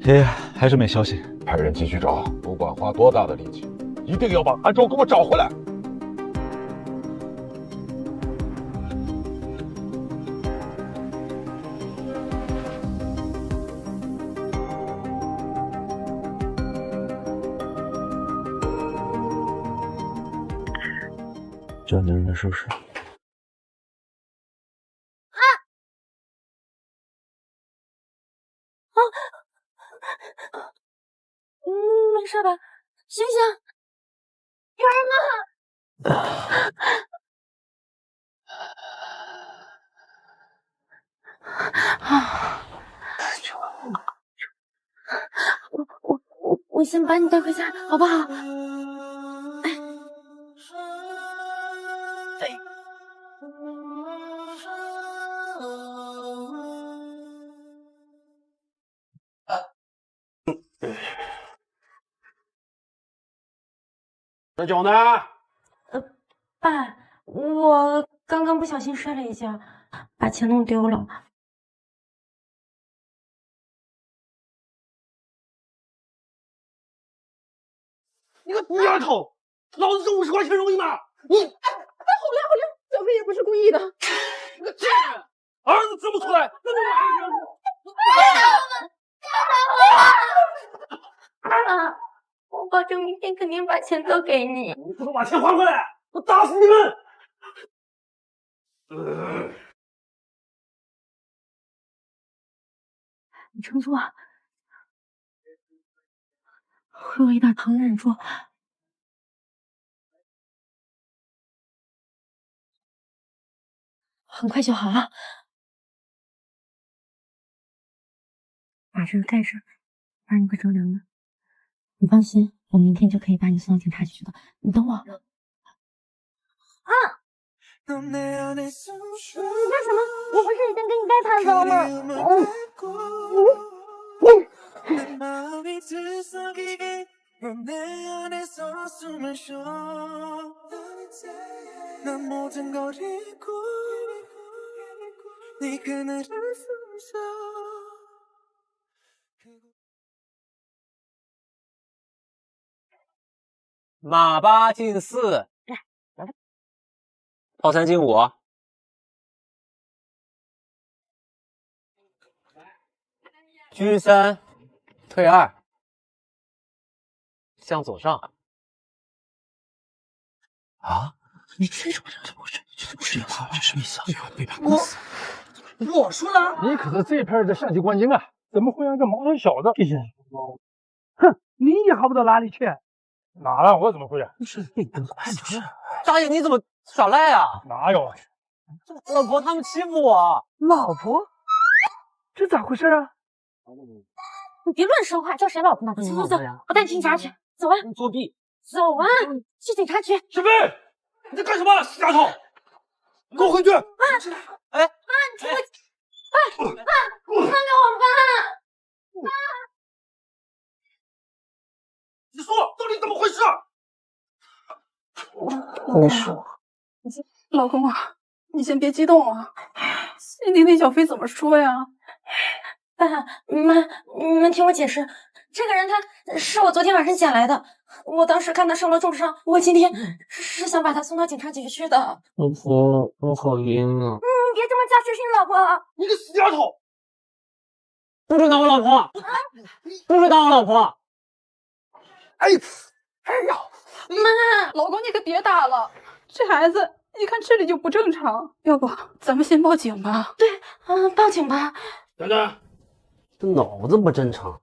爷爷还是没消息，派人继续找，不管花多大的力气，一定要把韩州给我找回来。这男人是不是？没事吧？醒醒！有人吗？我先把你带回家，好不好？对。这酒呢？爸，我刚刚不小心摔了一跤，把钱弄丢了。你个娘头，老子挣50块钱容易吗？你，好亮，小飞也不是故意的。你个贱人，儿子生不出来，怎么爸，我保证明天肯定把钱都给你。你不能把钱还回来，我打死你们！你撑住啊！我有一点疼，忍住。很快就好了。把这个盖上，不然你会着凉的。你放心，我明天就可以把你送到警察局的。你等我。啊！你干什么？我不是已经给你盖毯子了吗？马八进4，炮3进5，狙3，退2，向左上。啊！你这种人怎么回事？这不是要他，这什么意思啊？背叛公司！我输了，你可是这片的下级冠军啊，怎么会让个毛头小子给先输？哼，你也好不到哪里去。哪了？我怎么会啊？是被跟拍就是。大爷，你怎么耍赖啊？哪有？老婆他们欺负我。老婆？这咋回事啊？你别乱说话，叫谁老婆呢？走，我带你去警察局。走啊！你作弊！走啊！去警察局。小飞，你在干什么？死丫头！给我回去！哎，你听我，爸，你放开我吧！你说到底怎么回事？你说，老公啊，你先别激动啊，先听听小飞怎么说呀。爸妈，你们听我解释，这个人他是我昨天晚上捡来的，我当时看他受了重伤，我今天是想把他送到警察局去的。老婆，我好晕啊！你别这么叫，谁是你老婆？你个死丫头！不准打我老婆！不准打我老婆！哎呀，妈，老公你可别打了，这孩子一看这里就不正常，要不咱们先报警吧？对，报警吧。等等，这脑子不正常，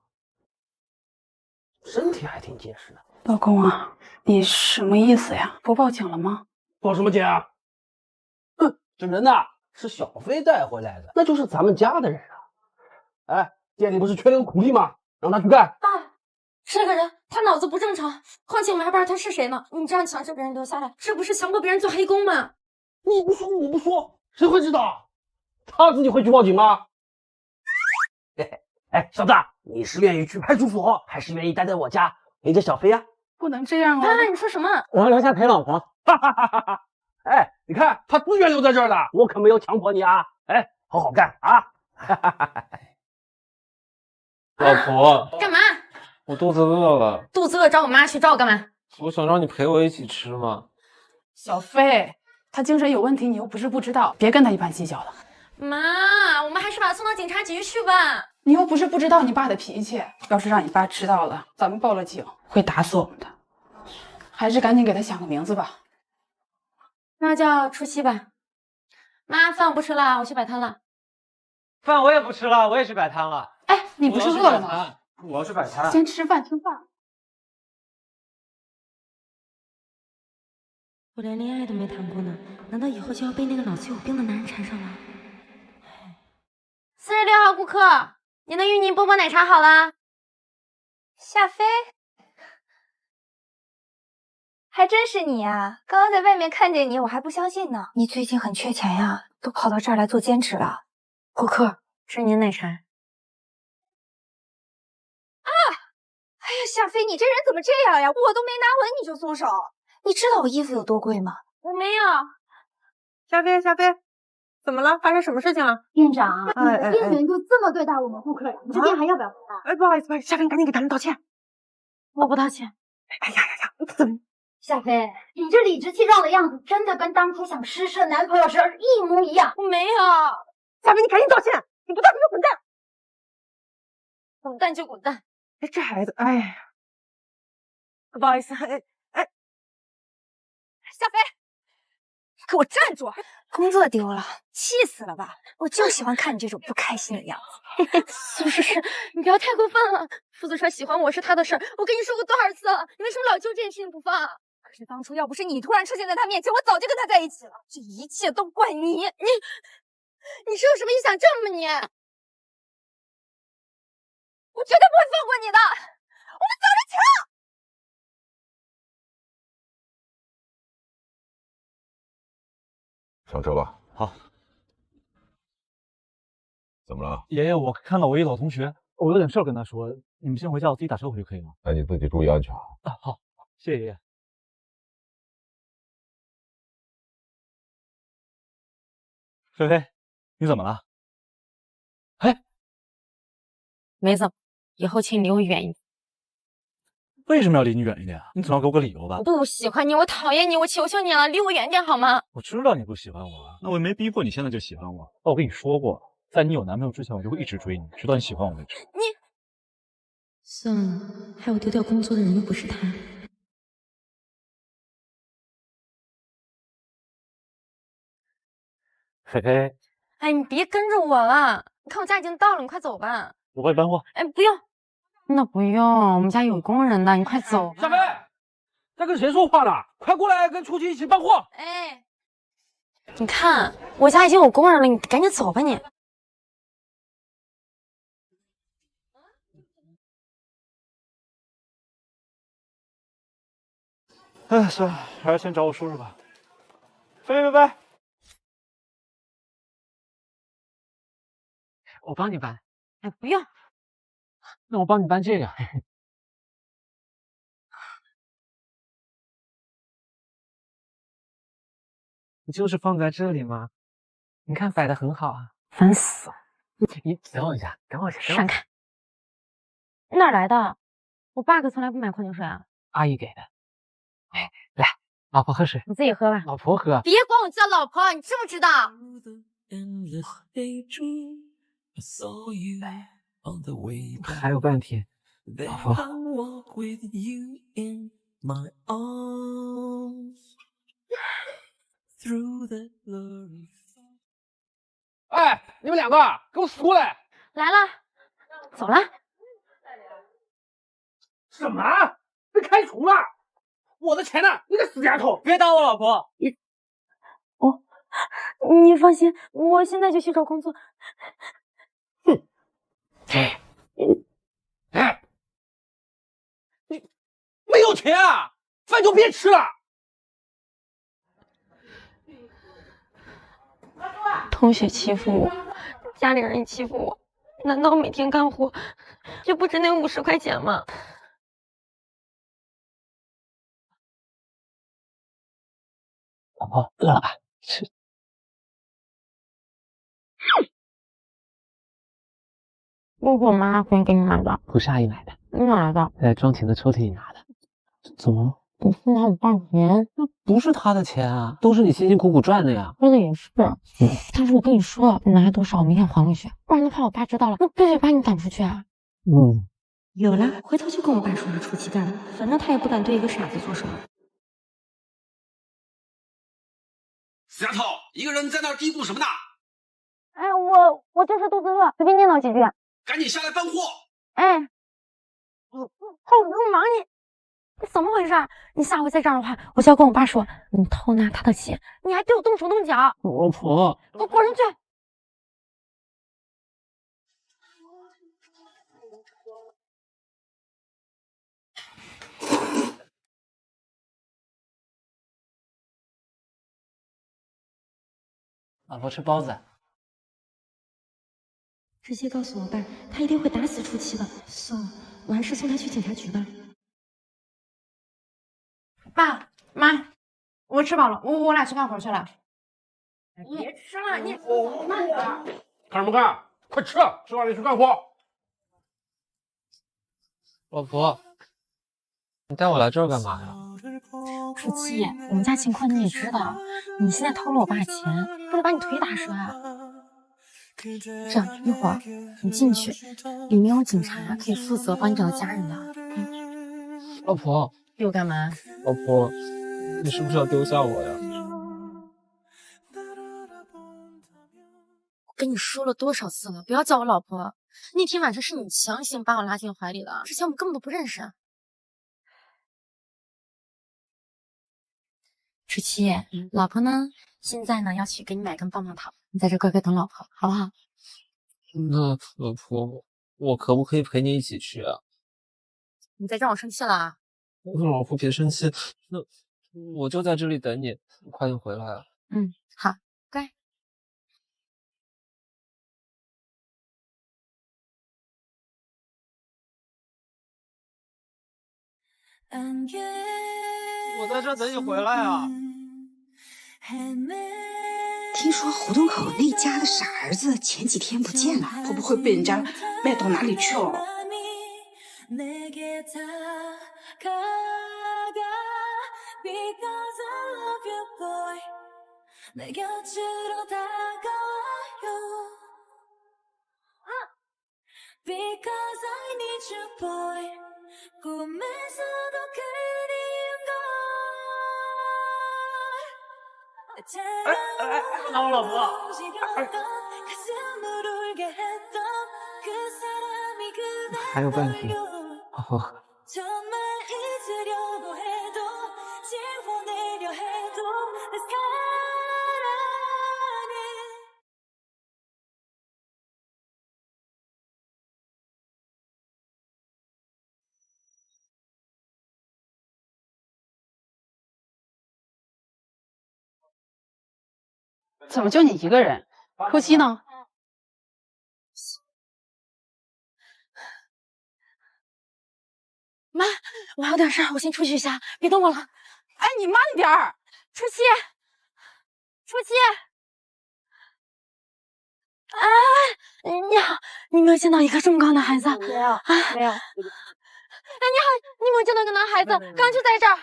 身体还挺结实的。老公啊，你什么意思呀？不报警了吗？报什么警啊？这人呐，是小飞带回来的，那就是咱们家的人啊。哎，店里不是缺那个苦力吗？让他去干。爸，这个人他脑子不正常，况且我们还不知道他是谁呢。你这样强制别人留下来，这不是强迫别人做黑工吗？你不说我不说，谁会知道？他自己会去报警吗？哎，小子，你是愿意去派出所，还是愿意待在我家陪着小飞啊？不能这样啊！爸，你说什么？我要留下陪老婆。哈哈哈哈哈！哎，你看他自愿留在这儿的，我可没有强迫你啊！哎，好好干啊！哈哈哈哈！老婆，干嘛？我肚子饿了，肚子饿找我妈去，找我干嘛？我想让你陪我一起吃嘛。小飞，他精神有问题，你又不是不知道，别跟他一般计较了。妈，我们还是把他送到警察局去吧。你又不是不知道你爸的脾气，要是让你爸知道了，咱们报了警会打死我们的。还是赶紧给他想个名字吧。那叫初七吧。妈，饭我不吃了，我去摆摊了。饭我也不吃了，我也去摆摊了。哎，你不是饿了吗？我要去摆摊。先吃饭，听话。我连恋爱都没谈过呢，难道以后就要被那个脑子有病的男人缠上了？46号顾客，您的芋泥波波奶茶好了。夏飞，还真是你啊！刚刚在外面看见你，我还不相信呢。你最近很缺钱呀，都跑到这儿来做兼职了。顾客，是您奶茶。啊！哎呀，夏飞，你这人怎么这样呀？我都没拿稳你就松手，你知道我衣服有多贵吗？我没有。夏飞，怎么了？发生什么事情了？店长，你的店员就这么对待我们顾客，你这店还要不要回来？不好意思，夏飞，你赶紧给他们道歉。我不道歉。哎呀，怎么？夏飞，你这理直气壮的样子，真的跟当初想施舍男朋友时一模一样。我没有。夏飞，你赶紧道歉！你不道歉就滚蛋！滚蛋就滚蛋！哎，这孩子，哎呀，不好意思，哎，夏飞，给我站住！工作丢了，气死了吧？我就喜欢看你这种不开心的样子。是，你不要太过分了。傅子川喜欢我是他的事儿，我跟你说过多少次了？你为什么老揪这件事情不放？可是当初要不是你突然出现在他面前，我早就跟他在一起了。这一切都怪你！你是有什么臆想症吗你？我绝对不会放过你的！我们走着瞧！上车吧。好。怎么了？爷爷，我看到我一老同学，我有点事儿跟他说，你们先回家，我自己打车回去可以吗？那你自己注意安全啊。好，谢谢爷爷。菲菲，你怎么了？哎，没怎么，以后请你离我远一点。为什么要离你远一点啊？你总要给我个理由吧？我不喜欢你，我讨厌你，我求求你了，离我远点好吗？我知道你不喜欢我，那我也没逼迫你现在就喜欢我。我跟你说过，在你有男朋友之前，我就会一直追你，直到你喜欢我为止。你算了，害我丢掉工作的人又不是他。菲菲，哎，你别跟着我了，你看我家已经到了，你快走吧。我帮你搬货。哎，不用，那不用，我们家有工人的，你快走。夏飞，在跟谁说话呢？快过来跟初七一起搬货。哎，你看我家已经有工人了，你赶紧走吧你。哎，算了，还是先找我叔叔吧。菲菲，我帮你搬。哎，不用，那我帮你搬这个。不就是放在这里吗？你看摆的很好啊。烦死了！你等我一下，等我一下。闪开！哪来的？我爸可从来不买矿泉水啊。阿姨给的。哎，来，老婆喝水。你自己喝吧。老婆喝。别管我叫老婆，你知不知道？还有半天，老婆。哎，你们两个给我死过来！来了，走了。什么？被开除了？我的钱呢？你个死丫头！别打我老婆！你放心，我现在就去找工作。哼！哎，你没有钱啊？饭就别吃了。同学欺负我，家里人也欺负我，难道每天干活就不值那50块钱吗？老婆，饿了吧？吃。是我妈拿回来给你买的。不是阿姨买的，你哪来的？在妆前的抽屉里拿的。怎么了？你是拿我爸钱？那不是他的钱啊，都是你辛辛苦苦赚的呀。说的也是，但是我跟你说，你拿了多少，我明天还回去，不然的话我爸知道了，那必须把你赶出去啊。有了，回头就跟我爸说是出气干的，反正他也不敢对一个傻子做什么。死丫头，一个人在那儿嘀咕什么呢？哎，我就是肚子饿，随便念叨几句。赶紧下来搬货。哎，后忙你怎么回事？你下回再这样的话，我就要跟我爸说你偷拿他的钱，你还对我动手动脚。老婆，给我滚出去！老婆吃包子。直接告诉我爸，他一定会打死出气的。算了，我还是送他去警察局吧。爸妈，我吃饱了，我俩去干活去了。别吃了，你慢点。看什么看？快吃，吃完了去干活。老婆，你带我来这儿干嘛呀？初七，我们家情况你也知道，你现在偷了我爸钱，不得把你腿打折啊！这样，一会儿你进去，里面有警察可以负责帮你找到家人的。老婆，又干嘛？老婆，你是不是要丢下我呀？我跟你说了多少次了，不要叫我老婆。那天晚上是你强行把我拉进怀里的，之前我们根本都不认识。初七，老婆呢？现在呢要去给你买根棒棒糖，你在这乖乖等老婆，好不好？那老婆，我可不可以陪你一起去啊？你再让我生气了啊！老婆别生气，那我就在这里等你，快点回来啊！好，乖。我在这等你回来啊！听说胡同口那家的傻儿子前几天不见了，会不会被人家卖到哪里去了？拿我老婆！还有半瓶，老婆。怎么就你一个人？初七呢？妈，我还有点事儿，我先出去一下，别等我了。哎，你慢点儿！初七，哎，你好，你没有见到一个这么高的孩子？没有，没有。哎，你好，你有没有见到一个男孩子？刚就在这儿。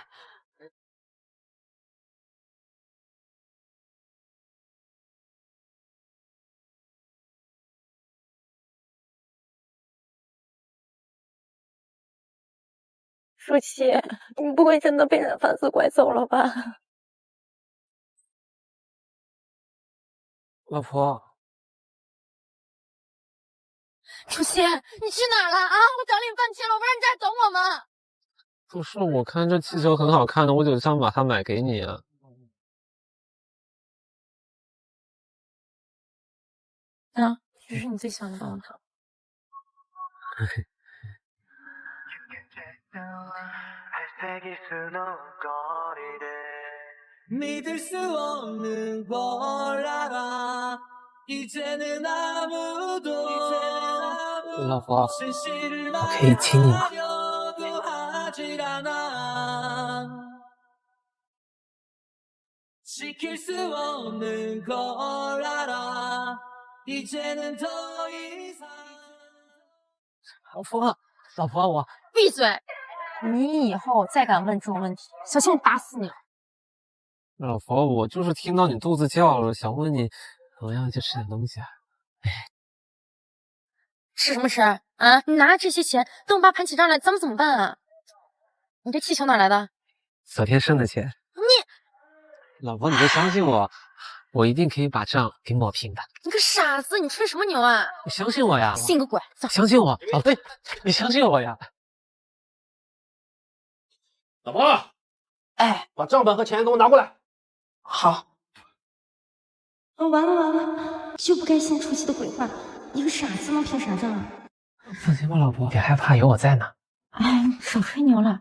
舒淇，你不会真的被人贩子拐走了吧？老婆，舒淇，你去哪儿了啊？我找你半天了，我不让你在这等我吗？不是，我看这气球很好看的，我就想把它买给你啊。啊，这是你最喜欢的棒棒糖。老婆，我可以亲你吗？老婆，我闭嘴！你以后再敢问这种问题，小心我打死你！老婆，我就是听到你肚子叫了，想问你，怎么样去吃点东西啊？吃什么吃啊？你拿了这些钱，等我爸盘起账来，咱们怎么办啊？你这气球哪来的？昨天剩的钱。老婆，你就相信我，我一定可以把账给抹平的。你个傻子，你吹什么牛啊？你相信我呀！信个鬼！走，相信我，老婆，你相信我呀！老婆，哎，把账本和钱给我拿过来。好。完了，就不该信出气的鬼话，一个傻子能凭啥账啊？放心吧，老婆，别害怕，有我在呢。哎，少吹牛了，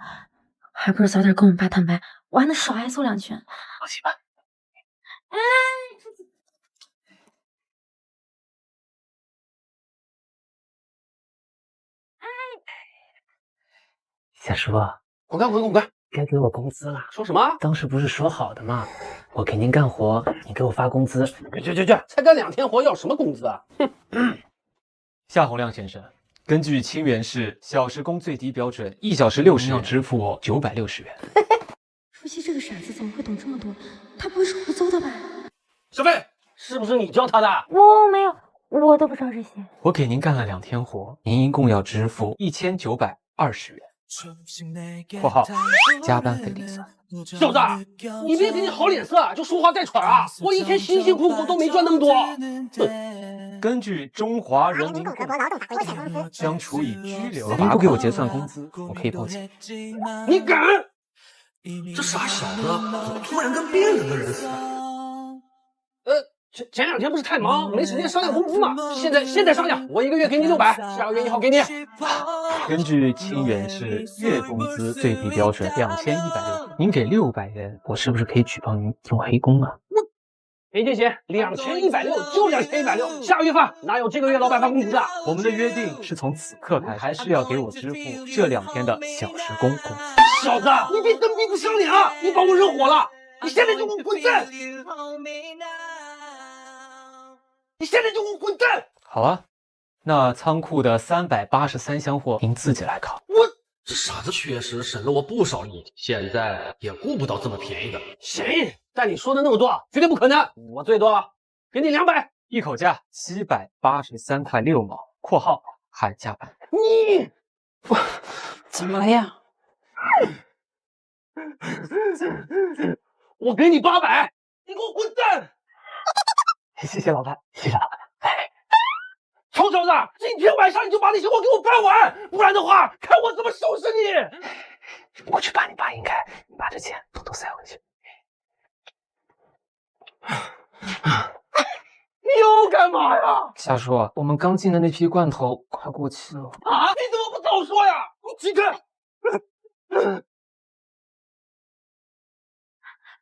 还不是早点跟我爸坦白，我还能少挨揍2拳。放心吧。哎，小叔，滚开，滚开！该给我工资了。说什么？当时不是说好的吗？我给您干活，你给我发工资。去，才干2天活，要什么工资啊？哼！夏洪亮先生，根据清源市小时工最低标准，1小时60元，要支付我960元。舒淇这个傻子怎么会懂这么多？他不会是胡诌的吧？小飞，是不是你教他的？我没有，我都不知道这些。我给您干了2天活，您一共要支付1920元。括号加班费另算。小子，你别给你好脸色就说话带喘啊！我一天辛辛苦苦都没赚那么多。根据中华人民共和国劳动法规定，将处以拘留。您不给我结算工资，我可以报警。你敢？这傻小子怎么突然跟变了个人似的？前2天不是太忙，没时间商量工资吗？现在商量，我1个月给你600，下个月1号给你。根据清源市月工资最低标准2160，您给600元，我是不是可以举报您做黑工啊？行，2160就2160，下个月发，哪有这个月老板发工资啊？我们的约定是从此刻开始，还是要给我支付这2天的小时工工资。小子，你别蹬鼻子上脸啊！你把我惹火了，你现在就给我滚蛋！你现在就给我滚蛋！好啊，那仓库的383箱货您自己来扛。这傻子确实省了我不少力气，现在也顾不到这么便宜的。行，但你说的那么多，绝对不可能，我最多给你200，一口价783块6毛（括号含加班费）。你怎么了呀？我给你800，你给我滚蛋！谢谢老板，谢谢老板。臭小子，今天晚上你就把那些货给我办完，不然的话，看我怎么收拾你！我去把你爸引开，你把这钱偷偷塞回去。你又干嘛呀？夏叔，我们刚进的那批罐头快过期了。啊！你怎么不早说呀？你几个？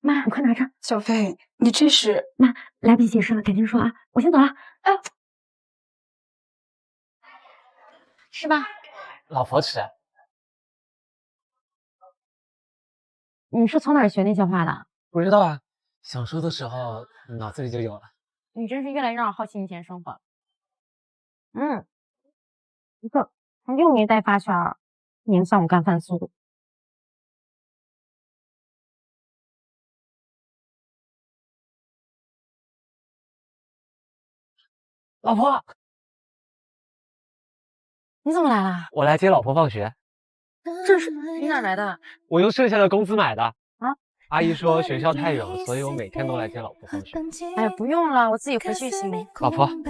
妈，你快拿着。小飞，你这是……妈，来不及解释了，改天说啊。我先走了。吃吧。老婆吃。你是从哪儿学那些话的？不知道啊，想说的时候脑子里就有了。你真是越来越让我好奇你以前生活。不错，还又没带发圈，也算我干饭速度。老婆，你怎么来了？我来接老婆放学。这是你哪来的？我用剩下的工资买的。啊？阿姨说学校太远了，所以我每天都来接老婆放学。哎，不用了，我自己回去行。老婆，你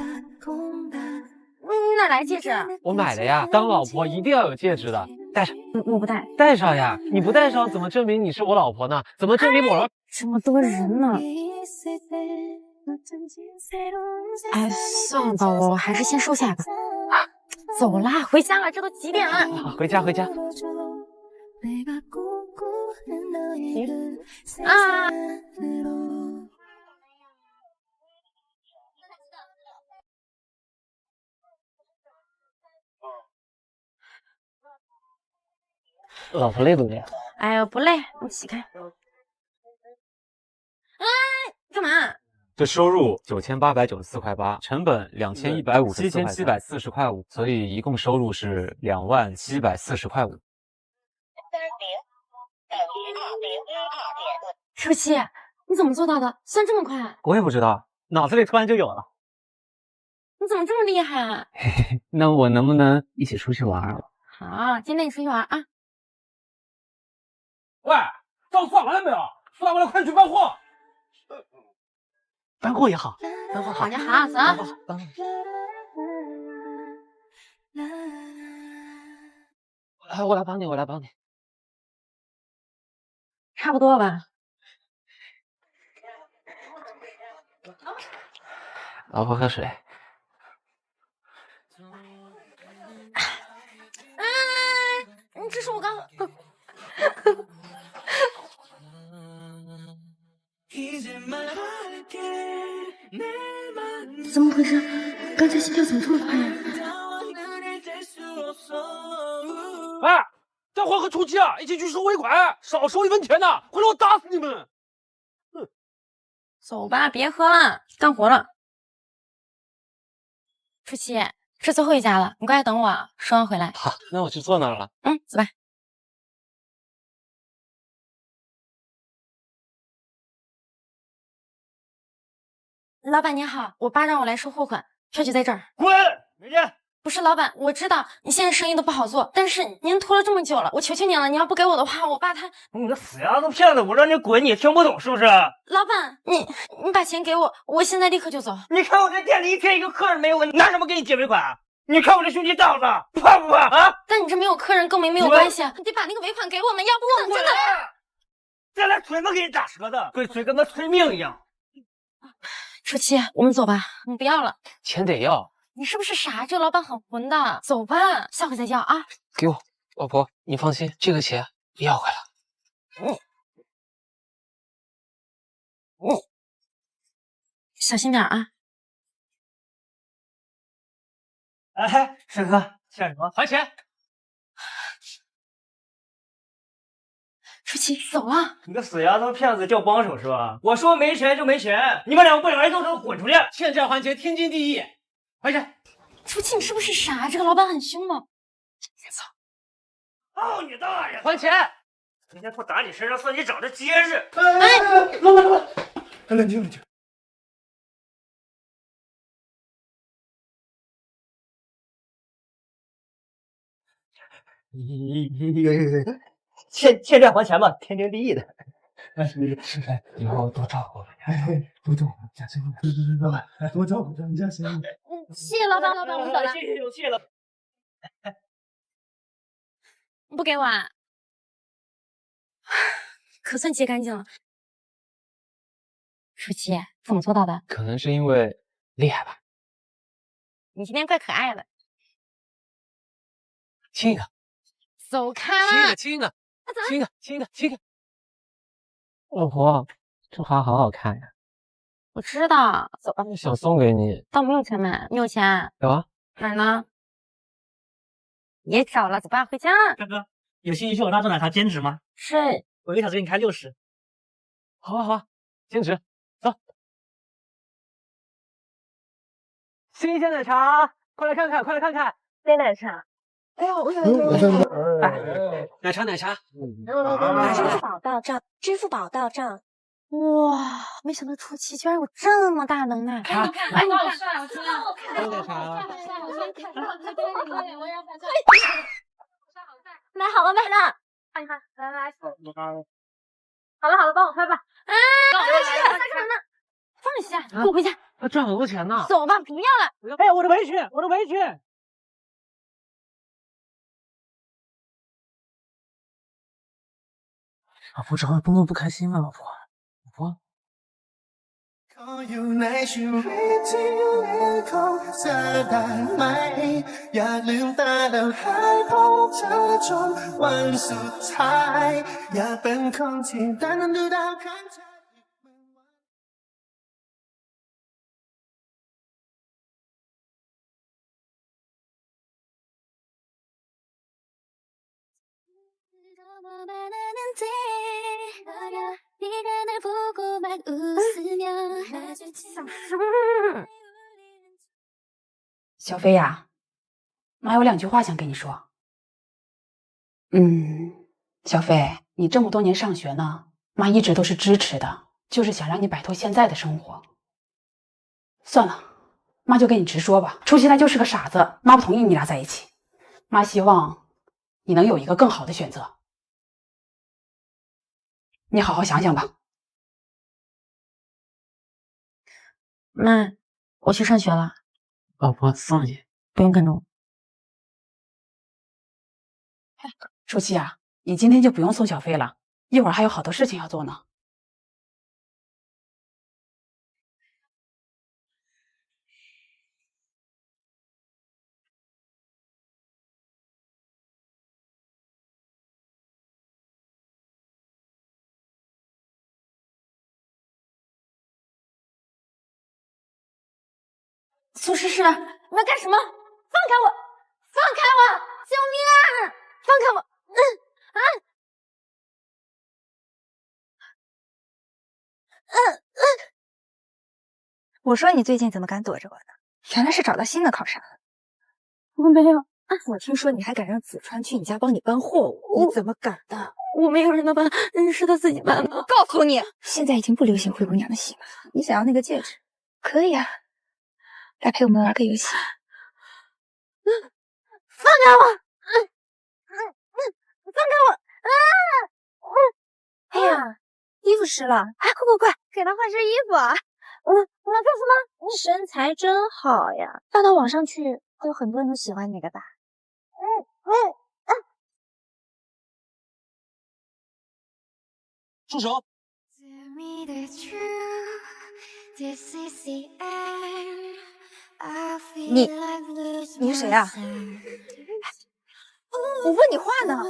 哪来戒指？我买的呀，当老婆一定要有戒指的，戴上。我不戴。戴上呀，你不戴上怎么证明你是我老婆呢？怎么证明我？这么多人呢。哎，算了吧，我还是先收下吧。走啦，回家了，这都几点了？回家。啊！老婆累不累？哎呦，不累，你起开。哎，干嘛？这收入9894.8块，成本2157.40块5，所以一共收入是27040.5块。舒淇，你怎么做到的？算这么快？我也不知道，脑子里突然就有了。你怎么这么厉害？那我能不能一起出去玩？好，今天带你出去玩啊！喂，账算完了没有？算完了，快去办货。搬货也好，搬货好。好，你好，走。我来帮你，我来帮你。差不多吧。老婆喝水。这是我刚。怎么回事？刚才心跳怎么这么快呀？哎，待会儿和初七啊一起去收尾款，少收1分钱呢，回来我打死你们！走吧，别喝了，干活了。初七，这最后一家了，你过来等我，收完回来。好，那我去坐那儿了。走吧。老板您好，我爸让我来收货款，票据在这儿。滚，美见。不是老板，我知道你现在生意都不好做，但是您拖了这么久了，我求求您了，你要不给我的话，我爸他……你个死丫头片子，我让你滚，你听不懂是不是？老板，你把钱给我，我现在立刻就走。你看我这店里一天一个客人没有，拿什么给你结尾款？你看我这兄弟档子，怕不怕啊？但你这没有客人，跟我们没有关系啊！你得把那个尾款给我们，要不我们真的……再来催我给你打折的，跟催跟那催命一样。初七，我们走吧，你不要了，钱得要。你是不是傻？这个老板很混的，走吧，下回再叫啊。给我，老婆，你放心，这个钱要回来。小心点啊。哎，沈哥，欠什么？还钱！初七，走了。你个死丫头片子，叫帮手是吧？我说没钱就没钱，你们两个不两人动手滚出去！欠债还钱，天经地义。还钱！初七，你是不是傻？这个老板很凶的。操！操你大爷！还钱！今天不打你身上，算你长得结实。哎，老板，冷静冷静。欠债还钱吧，天经地义的。以后多照顾我们家，多照顾我们家生意。老板，多照顾我们家生意。谢谢老板，老板，我走了。谢谢有谢了。你不给我啊？可算结干净了。舒淇，怎么做到的？可能是因为厉害吧。你今天怪可爱的。亲一个。走开！亲一个，亲一个，亲一个，亲一个。老婆，这花好好看呀。我知道，走吧。想送给你，但我没有钱买。你有钱？有啊。哪儿呢？别找了，走吧，回家。大哥，有兴趣去我那做奶茶兼职吗？是。我一个小时给你开60。好啊好啊，兼职，走。新鲜奶茶，快来看看，快来看看，杯奶茶。哎呦，我有。奶茶。支付宝到账，支付宝到账。哇，没想到初七居然有这么大能耐！哎，你看，哎，好帅，好帅！奶茶。买好了，买了。看一看，来。好了，帮我拍吧。啊，3个人呢，放下，跟我回家。他赚好多钱呢。走吧，不要了。哎，我的围裙，我的围裙。老婆找我工作不开心吗？老婆。ขออยู่ในชีวิตที่มีของเธอได้ไหมอยากลืมตาแล้วหายพบเธอจนวันสุดท้ายอยากเป็นคนที่ได้นั้นดูดาวข้างเธอ小诗，小飞呀，妈有2句话想跟你说。小飞，你这么多年上学呢，妈一直都是支持的，就是想让你摆脱现在的生活。算了，妈就跟你直说吧，初七他就是个傻子，妈不同意你俩在一起。妈希望你能有一个更好的选择，你好好想想吧。妈，我去上学了。老婆送你。不用跟着我。初七啊，你今天就不用送小飞了，一会儿还有好多事情要做呢。苏诗诗，你要干什么？放开我！放开我！救命啊！放开我！我说你最近怎么敢躲着我呢？原来是找到新的靠山了。我没有。我听说你还敢让子川去你家帮你搬货物，你怎么敢的？我没有让他搬，是他自己搬的。我告诉你，现在已经不流行灰姑娘的戏码了。你想要那个戒指，可以啊。来陪我们玩个游戏。放开我！放开我！哎呀，衣服湿了，快快快，给他换身衣服啊！你要干什么？你身材真好呀，发到网上去，会有很多人都喜欢你的吧？住手！你是谁啊？我问你话呢。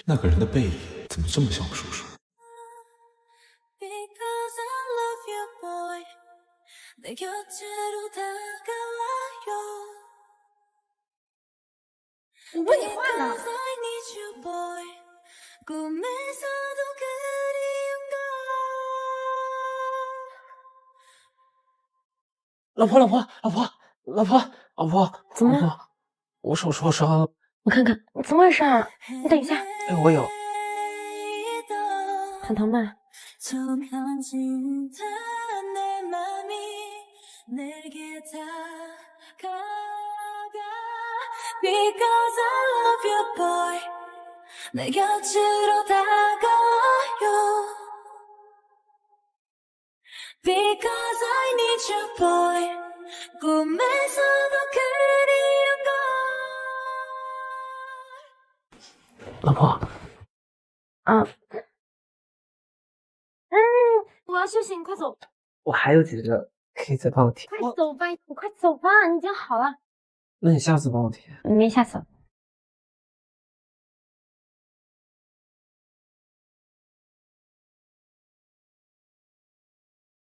那个人的背影怎么这么像我叔叔？我问你话呢。老婆，怎么了？我手受伤了。我看看，怎么回事？你等一下。哎，我有。很疼吗？老婆。我要休息，你快走。我还有几个，可以再帮我贴。快走吧，你快走吧，你已经好了。那你下次帮我贴。没下次了。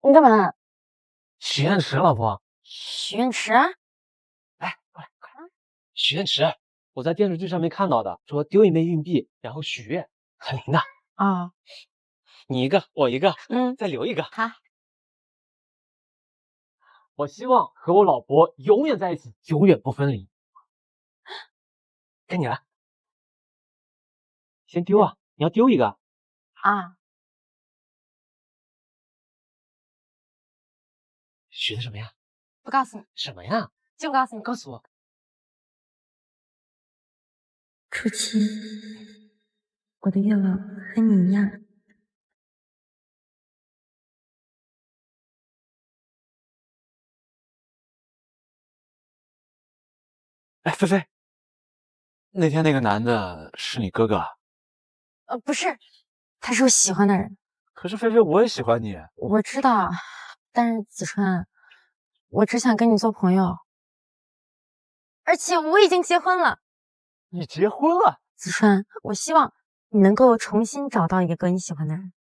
你干嘛？许愿池，老婆。许愿池？来，过来，快！许愿池，我在电视剧上面看到的，说丢一枚硬币，然后许愿，很灵的。啊。你一个，我一个，再留一个。好。我希望和我老婆永远在一起，永远不分离。该你了，先丢啊！你要丢一个啊。许的什么呀？不告诉你。什么呀？就不告诉你。告诉我。初七，我的愿望和你一样。哎，菲菲，那天那个男的是你哥哥？不是，他是我喜欢的人。可是菲菲，我也喜欢你。我知道，但是子川，我只想跟你做朋友，而且我已经结婚了。你结婚了？子川，我希望你能够重新找到一个你喜欢的人。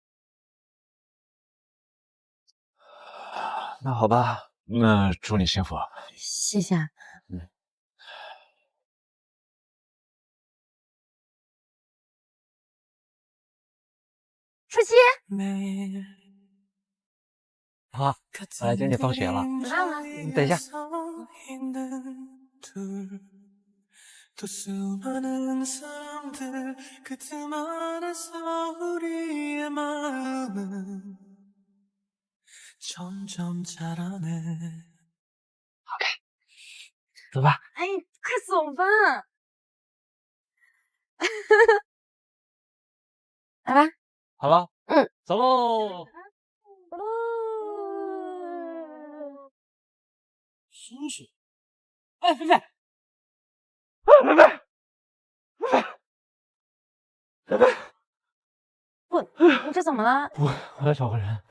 那好吧，那祝你幸福。谢谢。舒淇，好，我来接你放学了。怎么样了？你等一下。 또 수많은 사람들 그 틈 안에서 우리의 마음은 점점 자라네. OK， 走吧。哎，快走吧。来吧。好了。嗯，走喽。走喽。真是。哎，菲菲。 不，你这怎么了？我来找个人。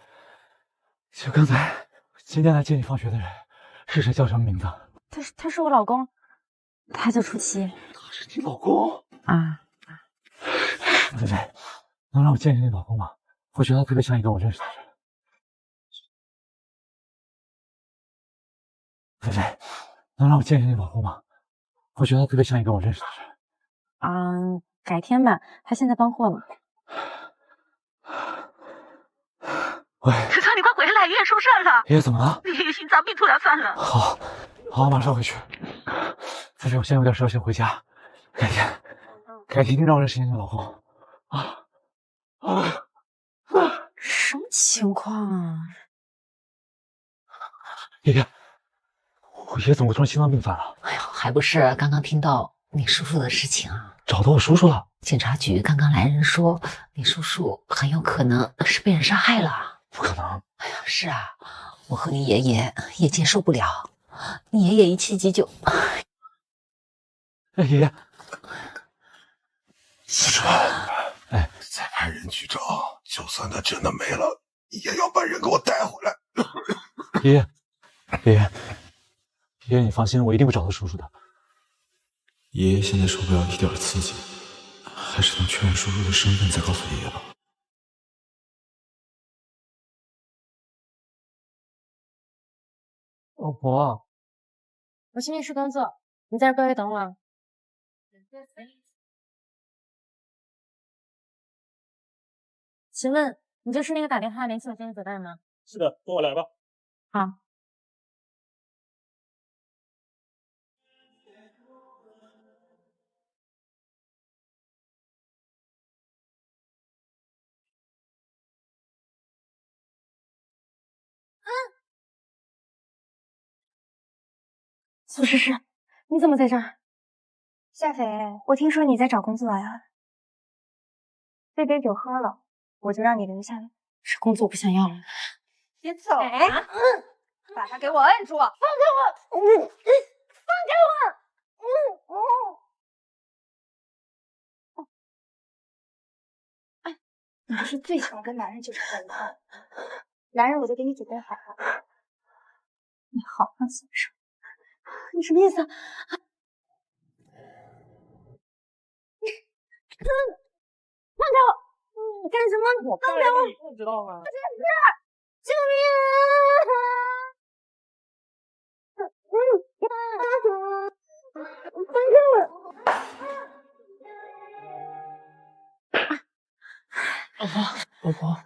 就刚才今天来接你放学的人是谁？叫什么名字？他是我老公，他叫舒淇。他是你老公啊？菲菲，能让我见见你老公吗？我觉得他特别像一个我认识的人。菲菲，能让我见见你老公吗？我觉得他特别像一个我认识的人。改天吧，他现在帮货呢。喂，晨晨，你快回来，爷爷出事了！爷爷怎么了？爷爷心脏病突然犯了。好，好，马上回去。菲菲，我现在有点事要先回家，改天一定让我认识见你老公。什么情况啊？爷爷，我爷爷怎么会突然心脏病犯了？哎呦，还不是刚刚听到你叔叔的事情啊？找到我叔叔了。警察局刚刚来人说，你叔叔很有可能是被人杀害了。不可能！哎呀，是啊，我和你爷爷也接受不了。你爷爷一气急就……哎，爷爷，思辰，哎，再派人去找，就算他真的没了，也要把人给我带回来。爷爷，爷爷，你放心，我一定会找到叔叔的。爷爷现在受不了一点刺激，还是等确认叔叔的身份再告诉爷爷吧。老婆，我去面试工作，你在这乖乖等我。请问你就是那个打电话联系我今天子弹吗？是的，跟我来吧。好。苏诗诗，你怎么在这儿？夏斐，我听说你在找工作呀。这杯酒喝了，我就让你留下来。这工作我不想要了。别走啊！把他给我摁住！放开我！放开我！你不是最喜欢跟男人纠缠的吗？男人我就给你准备好了，你好好享受。你什么意思啊？放开我！你干什么？放开我！你知道吗？这是救命！放开我！老婆，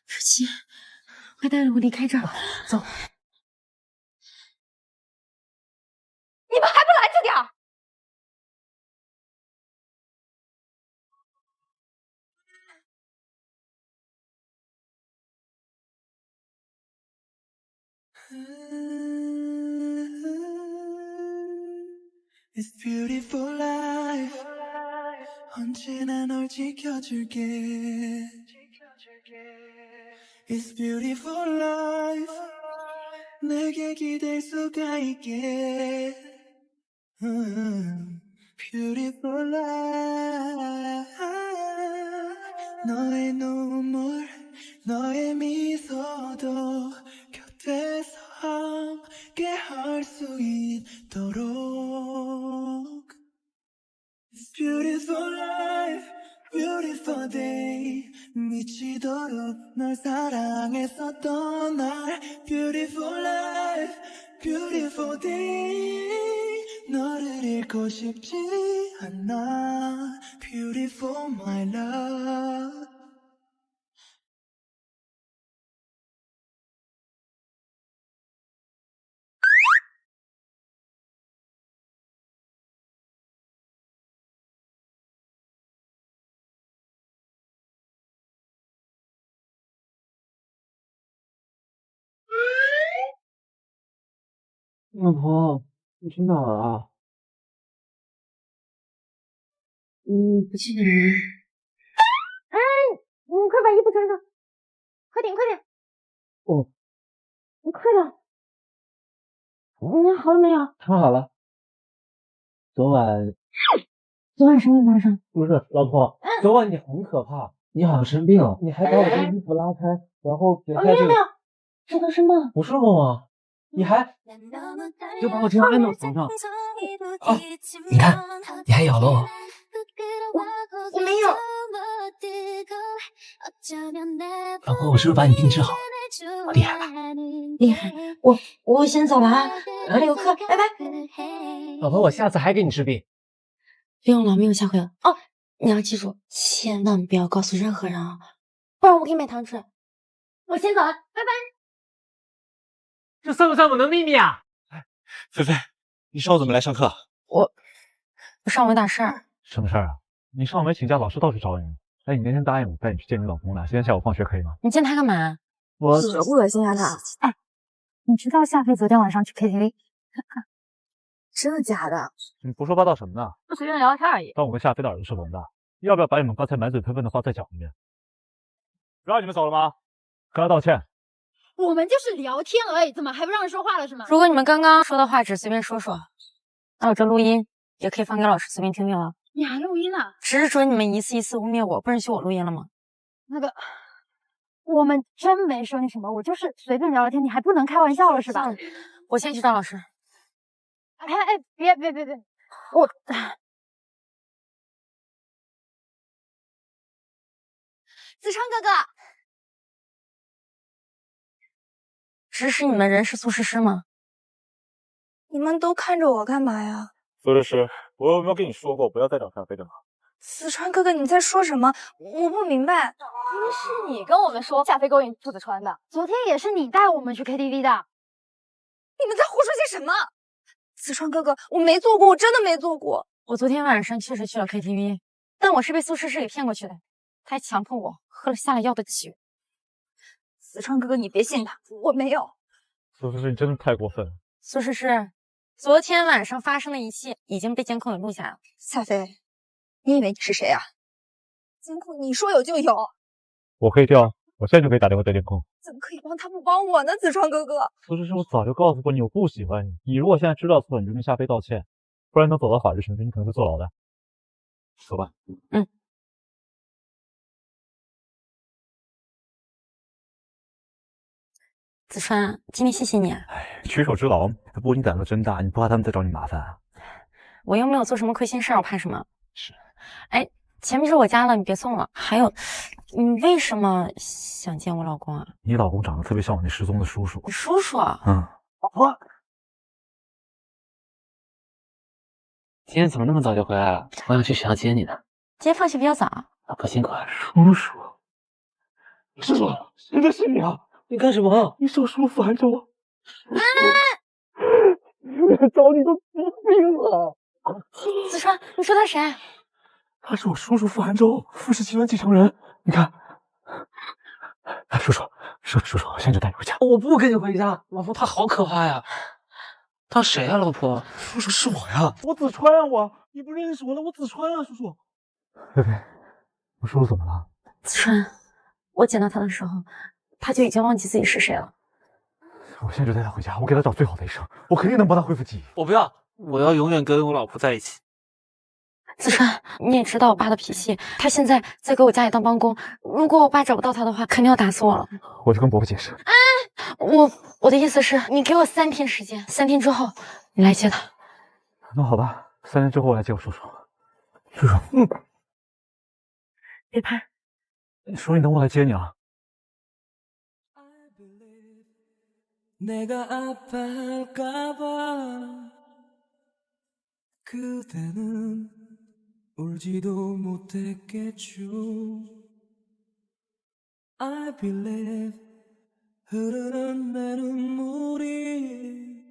舒淇，快带着我离开这儿！走。你们还不来这点儿？It's beautiful life. 언제나 널 지켜줄게. It's beautiful life. 내게 기댈 수가 있게. Beautiful life. 너의 눈물, 너의 미소도 곁에서 함께 할 수 있도록. It's beautiful life, beautiful day. 미치도록 널 사랑했었던 날. Beautiful 잊고 싶지 않아 Beautiful my love老婆，你去哪儿啊？不去哪儿？哎，你快把衣服穿上，快点快点！哦，你快点！你好了没有？穿好了。昨晚什么发生？不是，老婆，昨晚你很可怕，你好像生病了，你还把我的衣服拉开，然后别开这个。没有，这都是梦。不是梦啊！你还就把我这样按到床上。啊！你看，你还咬了我。我没有。老婆，我是不是把你病治好？厉害吧？厉害！我先走了啊，哪里有课，拜拜。老婆，我下次还给你治病。不用了，没有下回了。哦，你要记住，千万不要告诉任何人啊，不然我给你买糖吃。我先走了，拜拜。这算不算我的秘密啊？菲菲，你上午怎么来上课？我上午有点事儿。什么事儿啊？你上午没请假，老师到处找你。哎，你那天答应我带你去见你老公了，今天下午放学可以吗？你见他干嘛？我恶心啊他！哎，你知道夏飞昨天晚上去 KTV？ 真的假的？你胡说八道什么呢？就随便聊聊天而已。当我跟夏飞的耳朵是聋的，要不要把你们刚才满嘴喷粪的话再讲一遍？不让你们走了吗？跟他道歉。我们就是聊天而已，怎么还不让人说话了是吗？如果你们刚刚说的话只随便说说，那我这录音也可以放给老师随便听听了。你还录音呢？只准你们一次一次污蔑我，不允许我录音了吗？那个，我们真没说你什么，我就是随便聊聊天，你还不能开玩笑了是吧？我先去找老师。哎，别，我。子川哥哥，指使你们人事宿舍师吗？你们都看着我干嘛呀？苏律师，我有没有跟你说过不要再找夏飞的吗？子川哥哥，你在说什么？我不明白。明明是你跟我们说夏飞勾引朱子川的，昨天也是你带我们去 KTV 的。你们在胡说些什么？子川哥哥，我没做过，我真的没做过。我昨天晚上确实去了 KTV， 但我是被宿舍师给骗过去的，他还强迫我喝了下了药的酒。子川哥哥，你别信他，我没有。苏律师，你真的太过分了。苏诗诗，昨天晚上发生的一切已经被监控给录下来了。夏飞，你以为你是谁啊？监控你说有就有。我可以调，我现在就可以打电话调监控。怎么可以帮他不帮我呢？子川哥哥，苏诗诗，我早就告诉过你，我不喜欢你。你如果现在知道错了，你就跟夏飞道歉，不然能走到法律程序，你可能会坐牢的。走吧。嗯。子川，今天谢谢你。举手之劳。不过你胆子真大，你不怕他们再找你麻烦啊？我又没有做什么亏心事，我怕什么？是。哎，钱不是我家的，你别送了。还有，你为什么想见我老公啊？你老公长得特别像我那失踪的叔叔。叔叔？老婆，今天怎么那么早就回来了？我想去学校接你呢。今天放学比较早。老婆辛苦了。叔叔，叔叔，真的是你啊！你干什么？你受叔父寒着我。为了找你都疾病了。子川，你说他谁？他是我叔叔傅寒舟，傅氏集团继承人。你看，叔叔，我现在就带你回家。我不跟你回家，老婆他好可怕呀。他谁啊，老婆？叔叔是我呀，我子川啊，你不认识我了，我子川啊，叔叔。菲菲，我叔叔怎么了？子川，我见到他的时候，他就已经忘记自己是谁了。我现在就带他回家，我给他找最好的医生，我肯定能帮他恢复记忆。我不要，我要永远跟我老婆在一起。子川，你也知道我爸的脾气，他现在在给我家里当帮工，如果我爸找不到他的话，肯定要打死我了。我就跟伯伯解释。我的意思是，你给我3天时间，3天之后你来接他。那好吧，3天之后我来接我叔叔。叔叔，别拍。叔叔，你等我来接你啊。 내가 아파할까봐 그대는 울지도 못했겠죠. I believe 흐르는 내 눈물이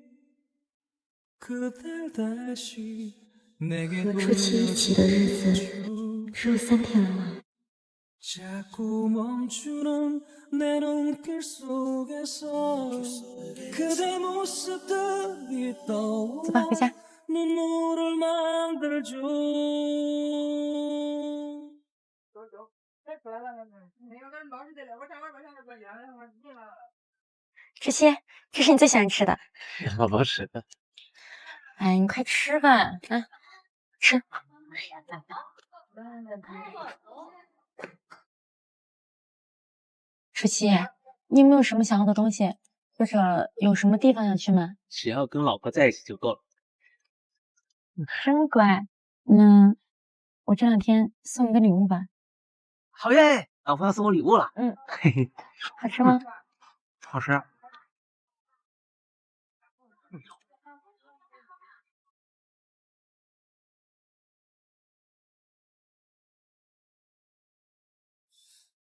그댈 다시 내게 和初七一起的日子只有3天了吗？ 자꾸 멈추는 내 눈길 속에서 그대 모습들이 走吧，回家。 눈물을 만들죠. 初七，这是你最喜欢吃的。老婆吃的。哎，你快吃吧，啊，吃。初七，你有没有什么想要的东西，或者有什么地方要去吗？只要跟老婆在一起就够了。真乖。那我这2天送你个礼物吧。好耶！老婆要送我礼物了。嗯，嘿嘿，好吃吗？好吃。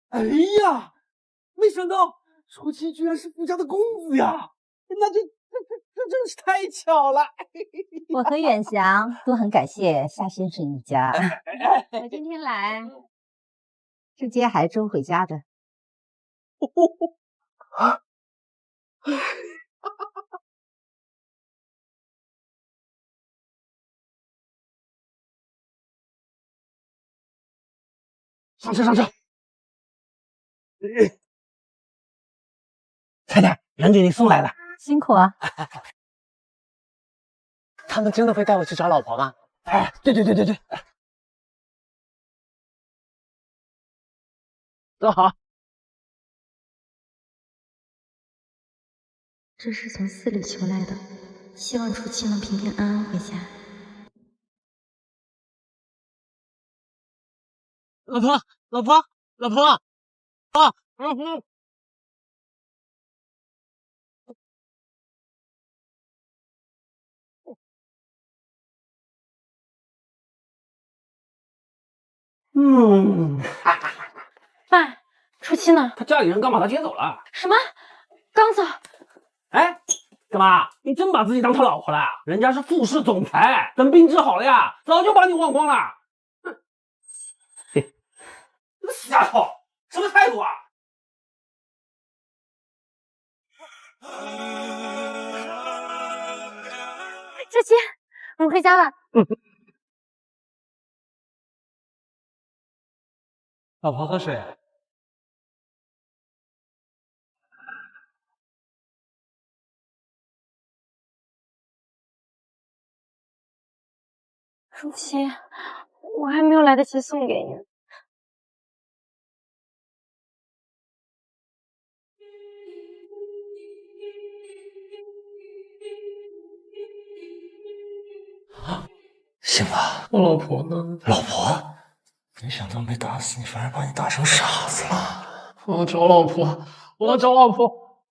哎呀，没想到初七居然是富家的公子呀！那这真是太巧了。我和远翔都很感谢夏先生一家。我今天来是接海州回家的。上车上车。太太，人给您送来了。辛苦啊。他们真的会带我去找老婆吗？哎，对。走好。这是从寺里求来的，希望初七能平平安安回家。老婆，老婆，老婆，啊，爸，初七呢？他家里人刚把他接走了。什么？刚走？哎，干嘛？你真把自己当他老婆了？人家是副市总裁，等病治好了呀，早就把你忘光了。哼，嘿，这个死丫头，什么态度啊？初七，我们回家吧。老婆喝水。初七，我还没有来得及送给你。行吧，我老婆呢？老婆？没想到没打死你，反而把你打成傻子了。我要找老婆，我要找老婆。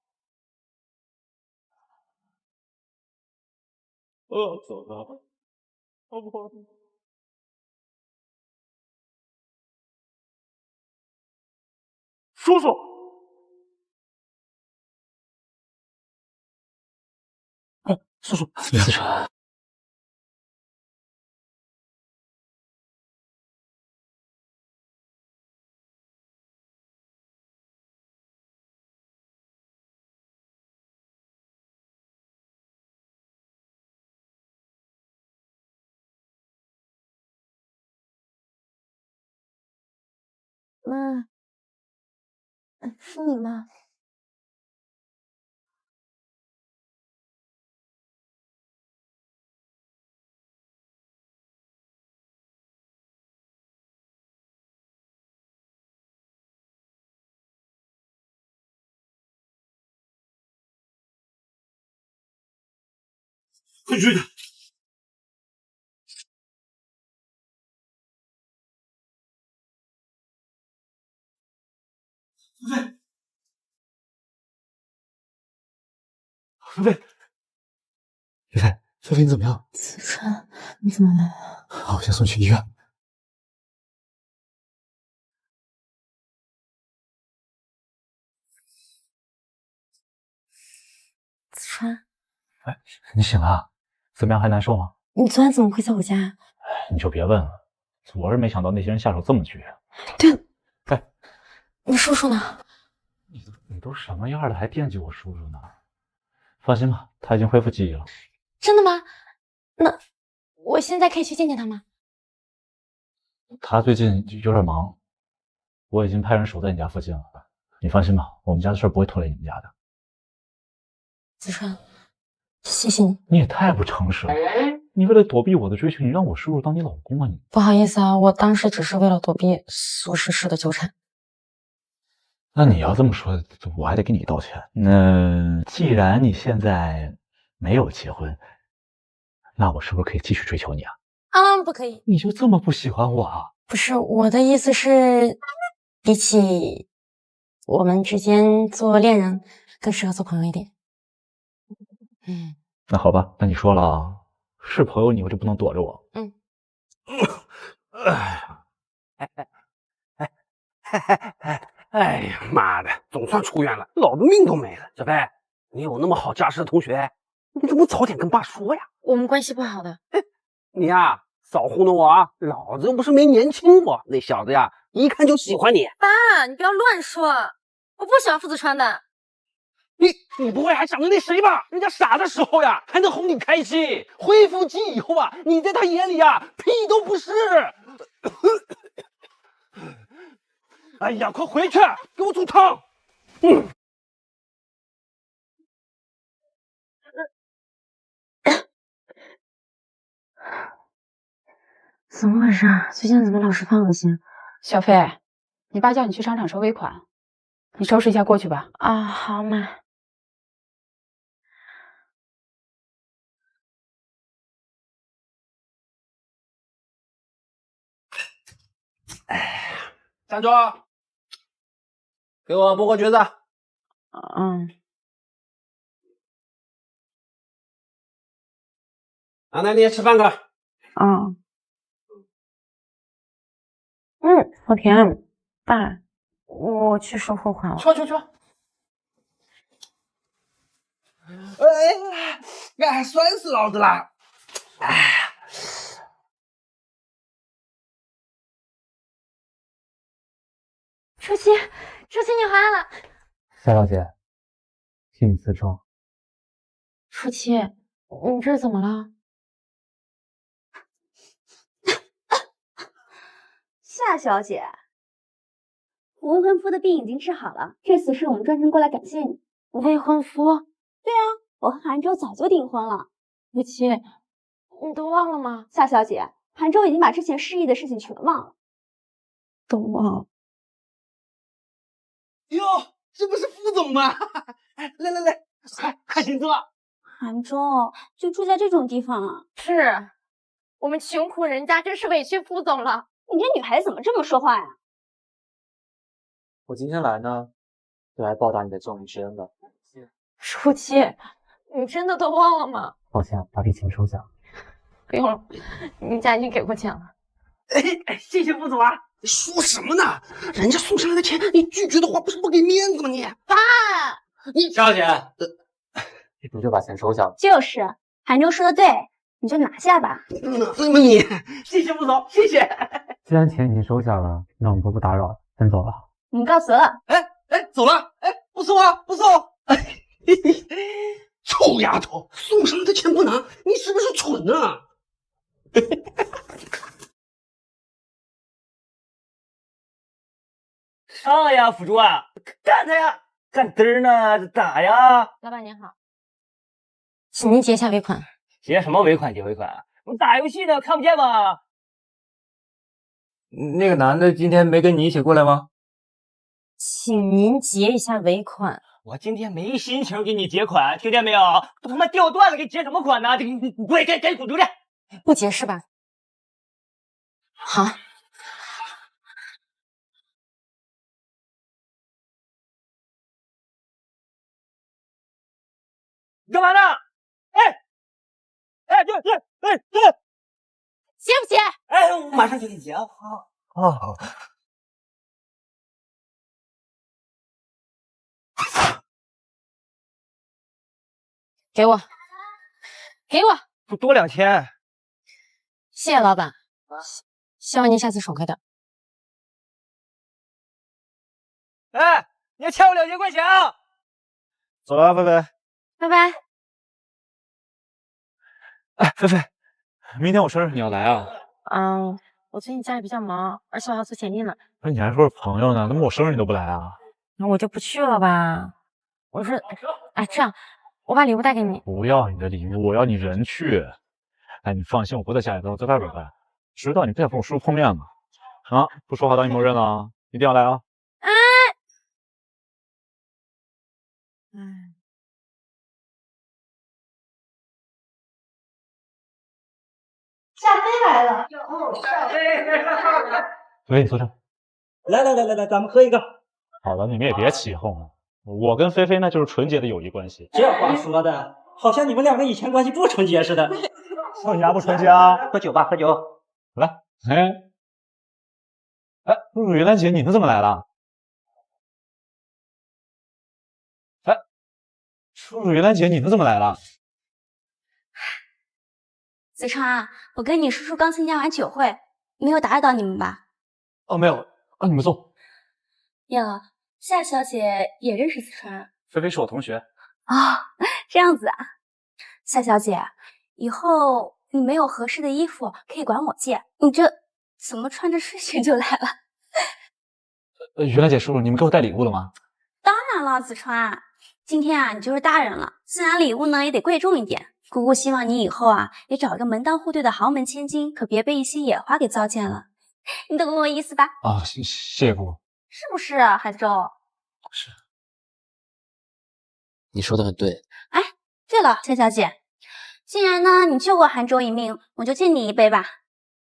我要走了，老婆。叔叔，哎，叔叔，思辰。妈，是你吗？快追他！菲菲，菲菲，你怎么样？思川，你怎么了？我先送去医院。子川，哎，你醒了？怎么样？还难受吗？你昨晚怎么会在我家？你就别问了，我是没想到那些人下手这么绝。对了，哎，你叔叔呢？你都什么样了，还惦记我叔叔呢？放心吧，他已经恢复记忆了。真的吗？那我现在可以去见见他吗？他最近有点忙，我已经派人守在你家附近了。你放心吧，我们家的事不会拖累你们家的。子川，谢谢你。你也太不诚实了！你为了躲避我的追求，你让我叔叔当你老公啊你！不好意思啊，我当时只是为了躲避苏诗诗的纠缠。那你要这么说，我还得给你道歉。那既然你现在没有结婚，那我是不是可以继续追求你啊？不可以。你就这么不喜欢我啊？不是，我的意思是，比起我们之间做恋人，更适合做朋友一点。那好吧，那你说了啊，是朋友你就不能躲着我。哎呀妈的，总算出院了，老子命都没了。小飞，你有那么好家世的同学，你怎么早点跟爸说呀？我们关系不好的。你呀，少糊弄我啊！老子又不是没年轻过，那小子呀，一看就喜欢你。爸，你不要乱说，我不喜欢傅子川的。你不会还想着那谁吧？人家傻的时候呀，还能哄你开心，恢复记忆以后啊，你在他眼里呀，屁都不是。哎呀，快回去，给我煮汤。怎么回事？最近怎么老是犯恶心？小飞，你爸叫你去商场收尾款，你收拾一下过去吧。啊，好妈。站住！给我剥个橘子。奶奶，你也吃饭个。好甜。爸，我去收货款了。去。哎，酸死老子了！哎。初七，你回来了。夏小姐，替你自重。初七，你这是怎么了？夏小姐，未婚夫的病已经治好了，这次是我们专程过来感谢你。未婚夫？对啊，我和韩州早就订婚了。初七，你都忘了吗？夏小姐，韩州已经把之前失忆的事情全忘了。都忘了。哟，这不是副总吗？来，看星座。韩州就住在这种地方啊？是，我们穷苦人家真是委屈副总了。你这女孩子怎么这么说话呀？我今天来呢，就来报答你的救命之恩的。初七，你真的都忘了吗？抱歉，把这钱收下。不用了，你家已经给过钱了。谢谢副总啊！说什么呢？人家送上来的钱，你拒绝的话，不是不给面子吗？你爸，你夏小姐，你就把钱收下了。就是，韩州说的对，你就拿下吧。你，谢谢副总，谢谢。既然钱已经收下了，那我们就不打扰了，先走了。我们告辞了。走了。不送啊，不送。臭丫头，送上来的钱不拿，你是不是蠢啊？上呀，辅助啊，干他呀！干嘚儿呢，打呀！老板您好，请您结一下尾款。结什么尾款？结尾款？我打游戏呢，看不见吗？那个男的今天没跟你一起过来吗？请您结一下尾款。我今天没心情给你结款，听见没有？都他妈掉段了，给结什么款呢？你给滚出去！不结是吧？好。你干嘛呢？对，马上给你结啊！哦，给我，给我，不多2000。谢谢老板，希望您下次爽快点。哎，你要欠我2000块钱啊！走了，菲菲。拜拜。哎，菲菲，明天我生日，你要来啊？我最近家里比较忙，而且我要做检验呢。不是，你还说是朋友呢，那么我生日你都不来啊？那我就不去了吧。我说，哎，这样，我把礼物带给你。不要你的礼物，我要你人去。哎，你放心，我不在家里，我在外边干。知道你不想跟我叔碰面吗？啊，不说话当你默认了啊，一定要来啊！夏飞来了，夏飞，菲菲，你坐这。来，咱们喝一个。好了，你们也别起哄了。我跟菲菲那就是纯洁的友谊关系。这话说的，好像你们两个以前关系不纯洁似的。说你家不纯洁啊？喝酒吧，喝酒。来，哎，云兰姐，你们怎么来了？哎，叔叔，云兰姐，你们怎么来了？子川，我跟你叔叔刚参加完酒会，没有打扰到你们吧？哦，没有，你们坐。哟，夏小姐也认识子川？菲菲是我同学。这样子啊。夏小姐，以后你没有合适的衣服可以管我借。你这怎么穿着睡裙就来了？云兰姐，叔叔，你们给我带礼物了吗？当然了，子川，今天啊，你就是大人了，自然礼物呢也得贵重一点。姑姑希望你以后啊，也找一个门当户对的豪门千金，可别被一些野花给糟践了。你懂我意思吧？啊，谢谢姑姑。是不是啊，韩舟？是。你说的很对。哎，对了，夏小姐，既然呢你救过韩舟一命，我就敬你一杯吧。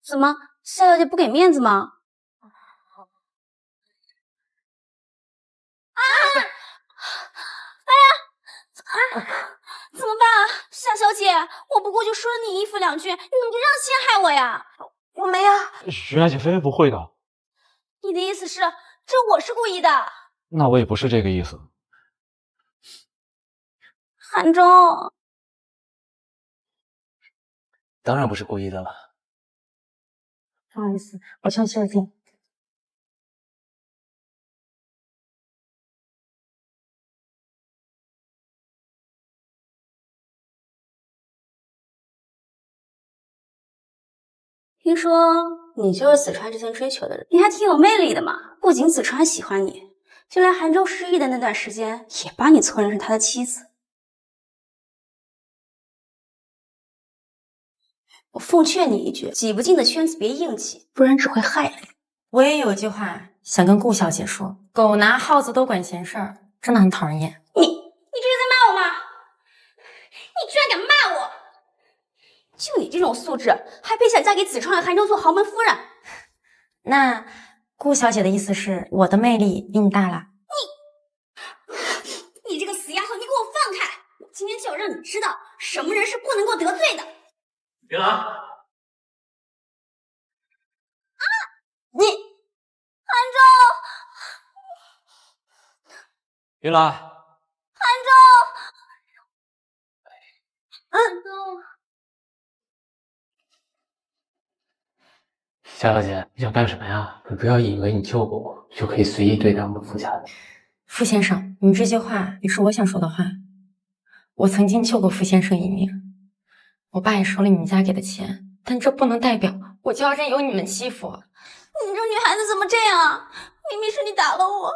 怎么，夏小姐不给面子吗？怎么办啊，夏小姐，我不过就说了你一夫两句，你怎么就这样陷害我呀？我没有。云兰姐，菲菲不会的。你的意思是，这我是故意的？那我也不是这个意思。韩舟，当然不是故意的了。不好意思，我去洗手间。听说你就是子川之前追求的人，你还挺有魅力的嘛！不仅子川喜欢你，就连韩舟失忆的那段时间，也把你错认成他的妻子。我奉劝你一句，挤不进的圈子别硬挤，不然只会害了你。我也有句话想跟顾小姐说：狗拿耗子都管闲事儿，真的很讨人厌。你这是在骂我吗？你居然敢骂我！就你这种素质，还配想嫁给子川和韩舟做豪门夫人？那顾小姐的意思是我的魅力比你大了？你这个死丫头，你给我放开！我今天就要让你知道，什么人是不能够得罪的。云兰，你，韩舟，云兰，韩舟，韩舟。夏小姐，你想干什么呀？你不要以为你救过我，就可以随意对待我们傅家的。傅先生，你这句话也是我想说的话。我曾经救过傅先生一命，我爸也收了你们家给的钱，但这不能代表我就要任由你们欺负我。你这女孩子怎么这样？明明是你打了我，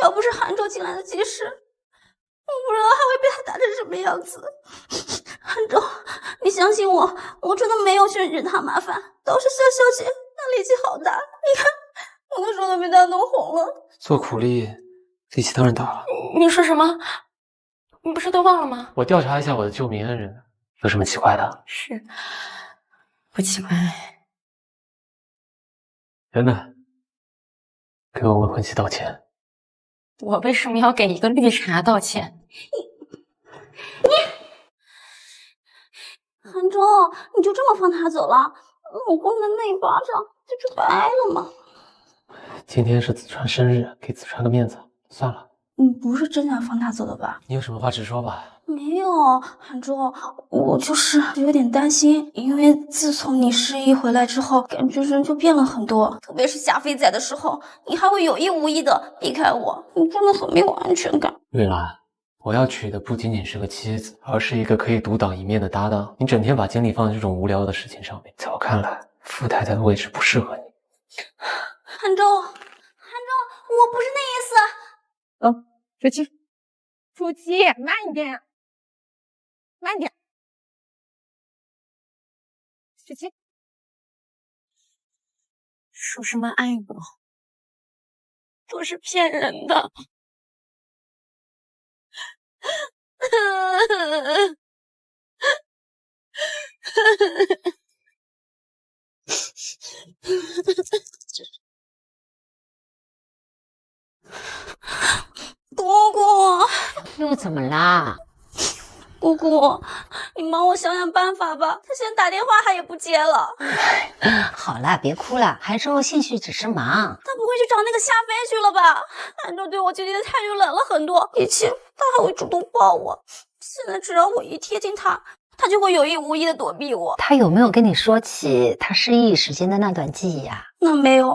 要不是韩舟进来的及时，我不知道还会被他打成什么样子。韩舟，你相信我，我真的没有去惹他麻烦，都是夏小姐，她力气好大，你看我的手都被她弄红了。做苦力，力气当然大了。你说什么？你不是都忘了吗？我调查一下我的救命恩人，有什么奇怪的？是，不奇怪。真的，给我未婚妻道歉。我为什么要给一个绿茶道歉？韩舟，你就这么放他走了？老公的那一巴掌这就白了吗？今天是子川生日，给子川个面子，算了。你不是真想放他走的吧？你有什么话直说吧。没有，韩舟，我就是有点担心，因为自从你失忆回来之后，感觉人就变了很多。特别是夏飞在的时候，你还会有意无意的避开我，你真的很没有安全感。瑞兰，我要娶的不仅仅是个妻子，而是一个可以独当一面的搭档。你整天把精力放在这种无聊的事情上面，在我看来，傅太太的位置不适合你。韩舟，我不是那意思。舒淇，舒淇，慢一点，慢点。舒淇，说什么爱我，都是骗人的。姑姑，又怎么啦？姑姑，你帮我想想办法吧。他现在打电话他也不接了。好了，别哭了，海舟兴许只是忙。他不会去找那个夏飞去了吧？韩舟对我姐姐的态度冷了很多，以前他还会主动抱我，现在只要我一贴近他，他就会有意无意的躲避我。他有没有跟你说起他失忆时间的那段记忆呀？那没有，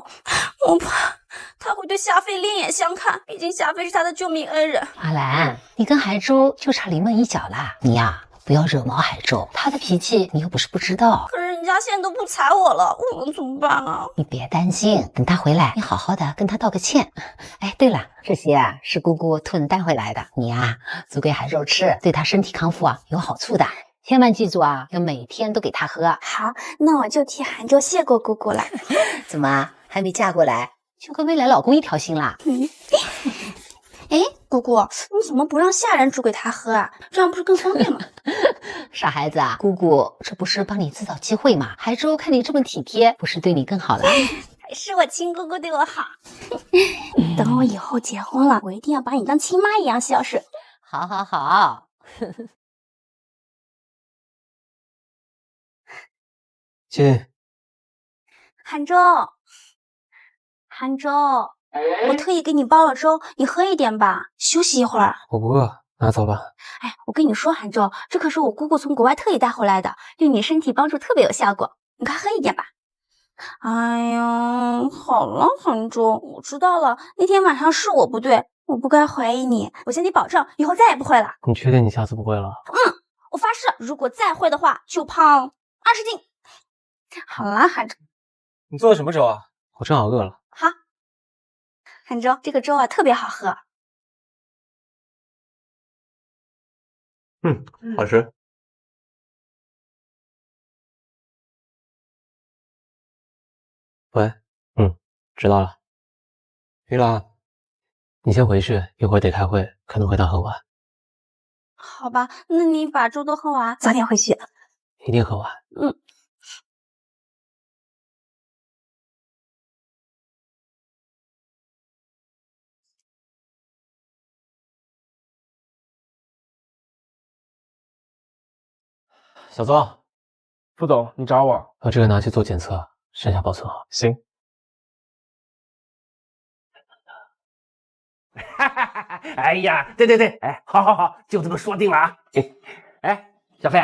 我怕他会对夏飞另眼相看，毕竟夏飞是他的救命恩人。阿兰，你跟海舟就差临门一脚啦！你呀，不要惹毛海舟，他的脾气你又不是不知道。可是人家现在都不睬我了，我能怎么办啊？你别担心，等他回来，你好好的跟他道个歉。哎，对了，这些啊是姑姑托你带回来的，你呀煮给海舟吃，对他身体康复啊有好处的。千万记住啊，要每天都给他喝。好，那我就替韩舟谢过姑姑了。怎么还没嫁过来，就跟未来老公一条心啦？哎，姑姑，你怎么不让下人煮给他喝啊？这样不是更方便吗？傻孩子啊，姑姑这不是帮你制造机会吗？海舟看你这么体贴，不是对你更好了？还是我亲姑姑对我好。等我以后结婚了，我一定要把你当亲妈一样孝顺。好好好。亲，韩舟，韩舟，我特意给你煲了粥，你喝一点吧，休息一会儿。我不饿，拿走吧。哎，我跟你说，韩舟，这可是我姑姑从国外特意带回来的，对你身体帮助特别有效果，你快喝一点吧。哎呀，好了，韩舟，我知道了，那天晚上是我不对，我不该怀疑你，我向你保证，以后再也不会了。你确定你下次不会了？我发誓，如果再会的话，就胖20斤。好了，韩舟，你做的什么粥啊？我正好饿了。好，韩舟，这个粥啊特别好喝。好吃。喂，知道了。玉兰，你先回去，一会儿得开会，可能会到很晚。好吧，那你把粥都喝完，早点回去。一定喝完。小宗，副总，你找我？把这个拿去做检测，剩下保存好。行。哎呀，对，哎，好，就这么说定了啊。哎，小飞，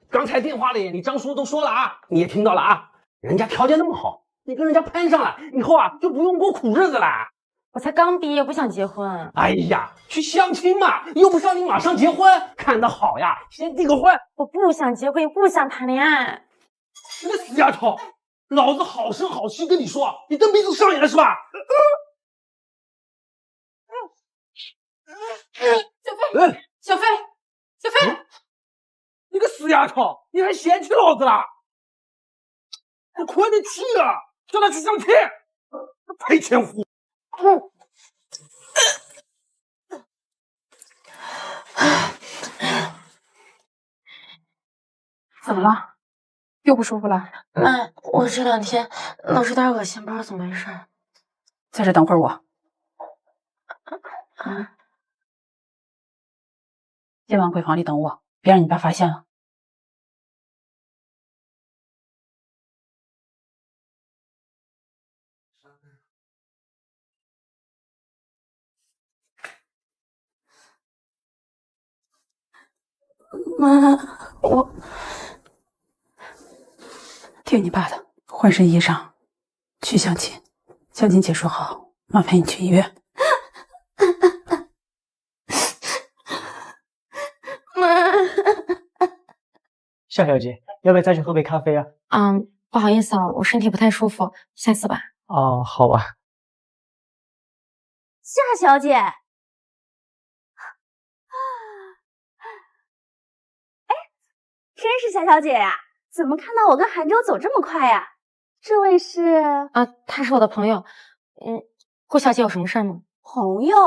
刚才电话里你张叔都说了啊，你也听到了啊，人家条件那么好，你跟人家攀上了，以后啊就不用过苦日子了。我才刚毕业，不想结婚。哎呀，去相亲嘛，又不是让你马上结婚，看得好呀，先订个婚。我不想结婚，也不想谈恋爱。你个死丫头，老子好声好气跟你说，你蹬鼻子上瘾了是吧？小飞，你个死丫头，你还嫌弃老子了？你快点去啊，叫他去相亲，赔钱货。怎么了？又不舒服了？我这2天老是有点恶心，不知道怎么回事。在这等会儿我。今晚回房里等我，别让你爸发现了。妈，我听你爸的，换身衣裳，去相亲。相亲结束后，妈陪你去医院。妈，夏小姐，要不要再去喝杯咖啡啊？不好意思啊，我身体不太舒服，下次吧。哦，好吧。夏小姐，哎，真是夏小姐呀！怎么看到我跟韩舟走这么快呀？这位是他是我的朋友。顾小姐有什么事儿吗？朋友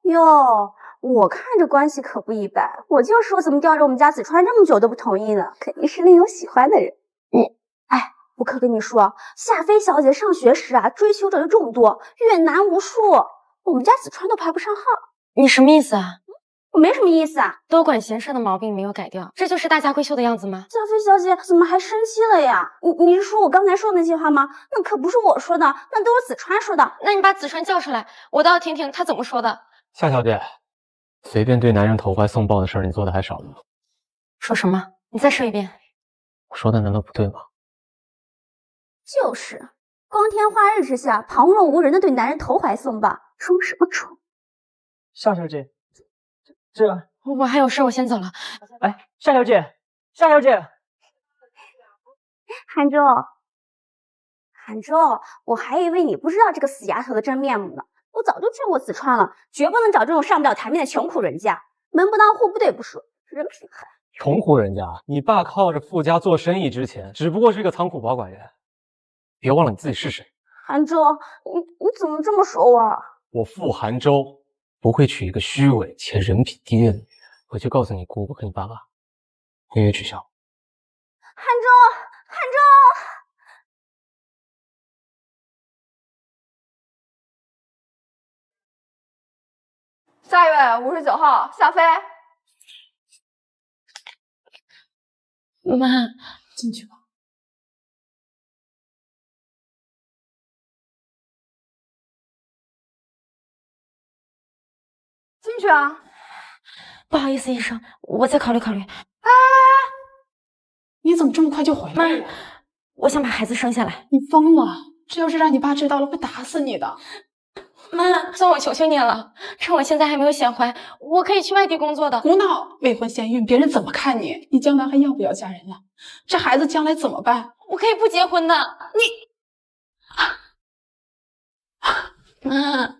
哟，我看这关系可不一般。我就说怎么吊着我们家子川这么久都不同意呢？肯定是另有喜欢的人。哎，我可跟你说，夏妃小姐上学时啊，追求者众多，越男无数，我们家子川都排不上号。你什么意思啊？我没什么意思啊，多管闲事的毛病没有改掉，这就是大家闺秀的样子吗？夏妃小姐怎么还生气了呀？你是说我刚才说的那些话吗？那可不是我说的，那都是子川说的。那你把子川叫出来，我倒要听听他怎么说的。夏小姐，随便对男人投怀送抱的事儿，你做的还少吗？说什么？你再说一遍。我说的难道不对吗？就是，光天化日之下，旁若无人的对男人投怀送抱，装什么装？夏小姐，这我还有事，我先走了。哎，夏小姐，夏小姐，韩舟，韩舟，我还以为你不知道这个死丫头的真面目呢。我早就见过子川了，绝不能找这种上不了台面的穷苦人家，门不当户不对不说，人品还……穷苦人家，你爸靠着富家做生意之前，只不过是一个仓库保管员。别忘了你自己是谁。韩舟，你怎么这么说我？我傅韩舟不会娶一个虚伪且人品低劣的女人。回去告诉你姑姑和你爸爸，婚约取消。韩舟，韩舟。下一位59号夏妃。妈，进去吧。进去啊。不好意思，医生，我再考虑考虑。哎，你怎么这么快就回来了？我想把孩子生下来。你疯了！这要是让你爸知道了，会打死你的。妈，算我求求你了，趁我现在还没有显怀，我可以去外地工作的。胡闹！未婚先孕，别人怎么看你？你将来还要不要嫁人了？这孩子将来怎么办？我可以不结婚的。妈。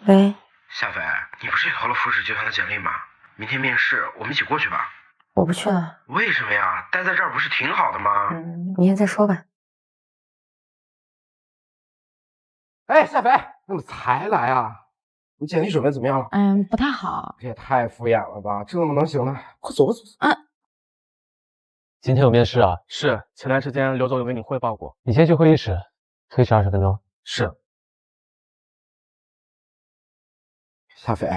喂，夏菲，你不是也投了富士集团的简历吗？明天面试，我们一起过去吧。我不去了。为什么呀？待在这儿不是挺好的吗？明天再说吧。哎，夏菲，怎么才来啊？你简历准备怎么样了？不太好。这也太敷衍了吧，这怎么能行呢？快走吧，走。今天有面试啊？是，前段时间刘总有跟你汇报过。你先去会议室，推迟20分钟。是。夏菲，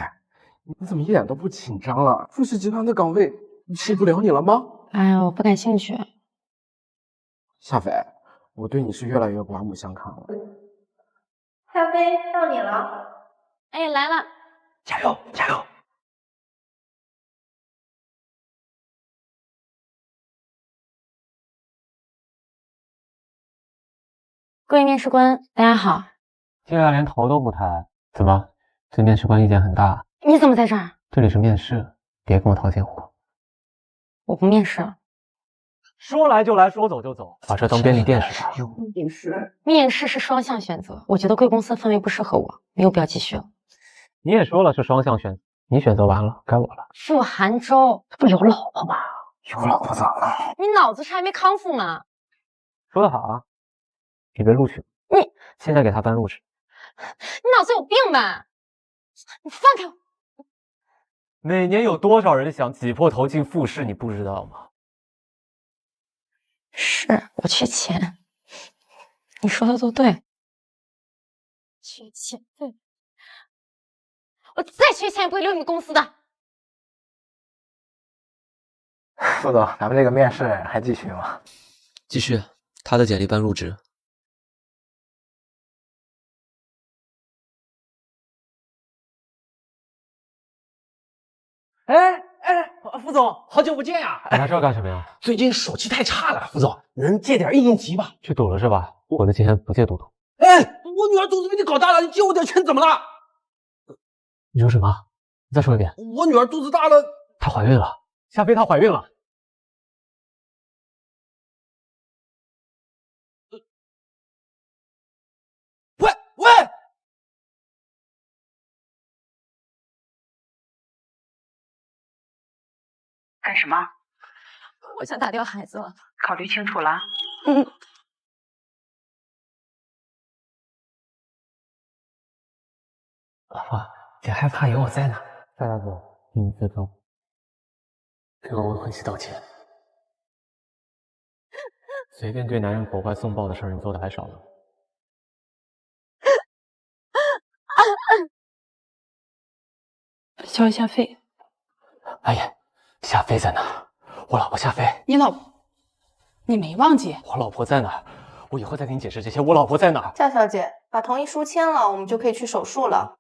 你怎么一点都不紧张啊？富士集团的岗位吃不了你了吗？我不感兴趣。夏菲，我对你是越来越刮目相看了。夏妃，到你了。哎，来了。加油，加油！各位面试官，大家好。竟然连头都不抬，怎么？对面试官意见很大？你怎么在这儿？这里是面试，别跟我套近乎。我不面试了。说来就来，说走就走，把这当便利店是吧？面试是双向选择，我觉得贵公司氛围不适合我，没有必要继续了。你也说了是双向选择，你选择完了，该我了。傅寒舟，这不有老婆吗？有老婆咋了？你脑子是还没康复吗？说得好啊，你被录取了。你现在给他颁录取。你脑子有病吧？你放开我！每年有多少人想挤破头进复试，你不知道吗？是我缺钱，你说的都对。缺钱，对，我再缺钱也不会留你们公司的。副总，咱们这个面试还继续吗？继续，他的简历办入职。副总，好久不见呀！来这儿干什么呀？最近手气太差了，副总，能借点1应急吧？去赌了是吧？我的钱不借赌。哎，我女儿肚子被你搞大了，你借我点钱怎么了？你说什么？你再说一遍。我女儿肚子大了，她怀孕了，夏飞她怀孕了。喂！干什么？我想打掉孩子了。考虑清楚了？老婆，别害怕，有我在呢。蔡大哥，你自重，给我未婚妻道歉。随便对男人破坏送报的事儿，你做的还少呢。叫一下费。哎呀，夏飞在哪？我老婆夏飞。你老婆，你没忘记？我老婆在哪儿？我以后再给你解释这些。我老婆在哪儿？夏小姐，把同意书签了，我们就可以去手术了。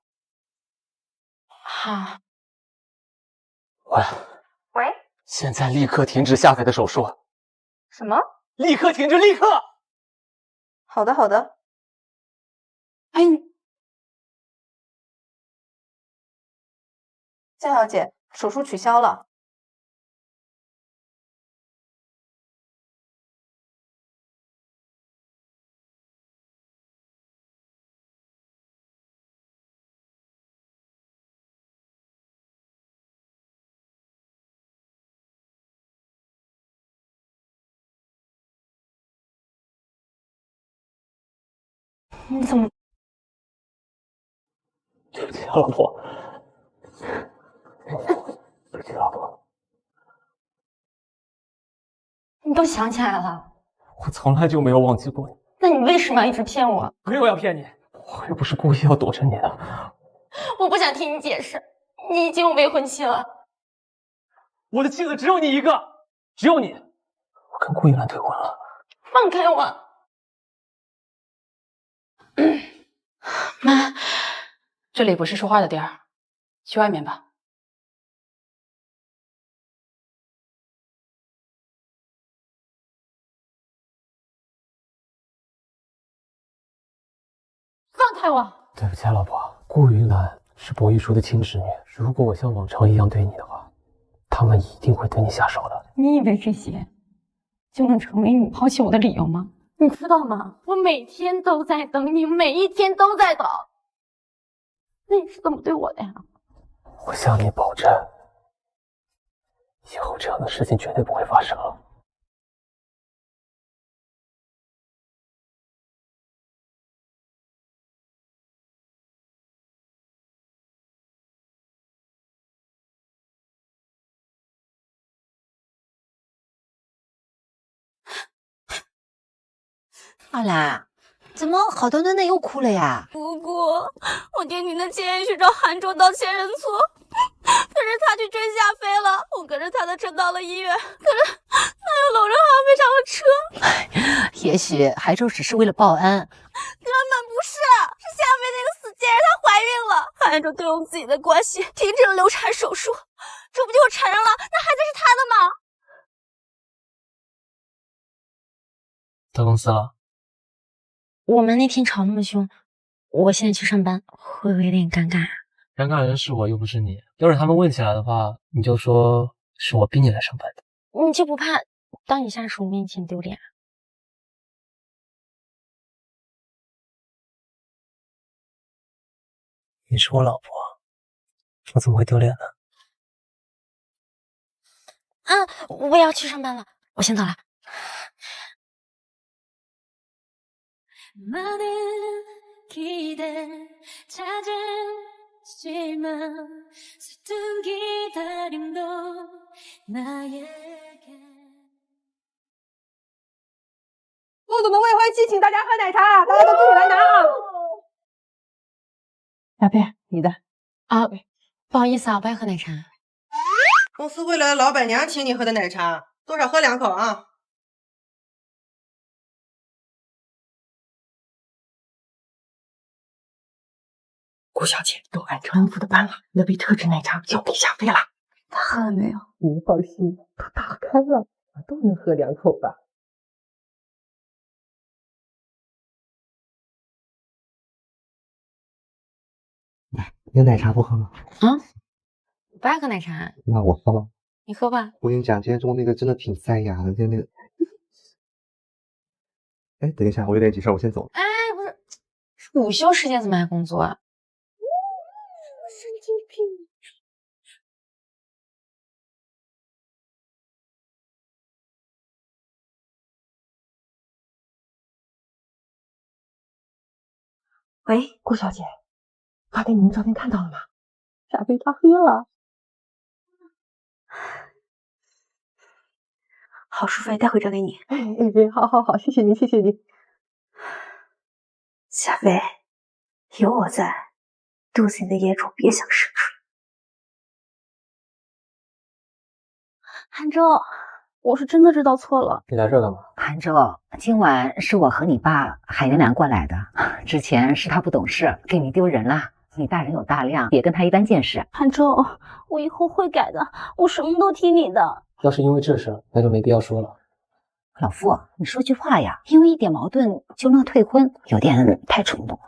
哈。喂？现在立刻停止夏飞的手术。什么？立刻停止！立刻！好的，好的。哎，夏小姐，手术取消了。你怎么？对不起啊，老婆。对不起，老婆。你都想起来了？我从来就没有忘记过你。那你为什么要一直骗我？没有要骗你，我又不是故意要躲着你的。我不想听你解释，你已经有未婚妻了。我的妻子只有你一个，只有你。我跟顾一兰退婚了。放开我！妈，这里不是说话的地儿，去外面吧。放开我！对不起啊，老婆。顾云兰是博玉书的亲侄女，如果我像往常一样对你的话，他们一定会对你下手的。你以为这些就能成为你抛弃我的理由吗？你知道吗？我每天都在等你，每一天都在等。那你是怎么对我的呀？我向你保证，以后这样的事情绝对不会发生了。好啦，怎么好端端的又哭了呀？姑姑，我爹你的前也去找韩卓道歉认错，可是他去追夏飞了，我跟着他的车到了医院，可是他又搂着韩飞上了车。也许韩周只是为了报恩，根本不是，是夏飞那个死贱人，她怀孕了，韩卓动用自己的关系停止了流产手术，这不就承认了那孩子是他的吗？到公司了。我们那天吵那么凶，我现在去上班，会不会有点尴尬啊？尴尬的人是我，又不是你。要是他们问起来的话，你就说是我逼你来上班的。你就不怕当你下属面前丢脸啊？你是我老婆，我怎么会丢脸呢？啊，我也要去上班了，我先走了。 많은 기대 잦았지만 서툰 기다림도 나에게 副总的未婚妻请大家喝奶茶，大家都自己来拿啊！小贝，你的啊，不好意思啊，我不爱喝奶茶。公司为了老板娘请你喝的奶茶，多少喝2口啊。顾小姐都按照吩咐的办了，那杯特制奶茶交给夏飞了。他喝了没有？您放心，都打开了，都能喝2口吧。有奶茶不喝吗？啊，我不爱喝奶茶。那我喝吧。你喝吧。我跟你讲，今天中午那个真的挺塞牙的，那个。哎，等一下，我有点急事，我先走了。哎，不是，午休时间怎么还工作啊？神经病！喂，顾小姐，发给你们照片看到了吗？夏飞他喝了。好，淑菲，待会交给你。哎，好，谢谢你，谢谢你。夏飞，有我在，肚子里的野种别想生出。韩舟，我是真的知道错了。你来这干嘛？韩舟，今晚是我和你爸海云南过来的，之前是他不懂事，给你丢人了。你大人有大量，别跟他一般见识。韩舟，我以后会改的，我什么都听你的。要是因为这事，那就没必要说了。老傅，你说句话呀，因为一点矛盾就能退婚，有点太冲动了。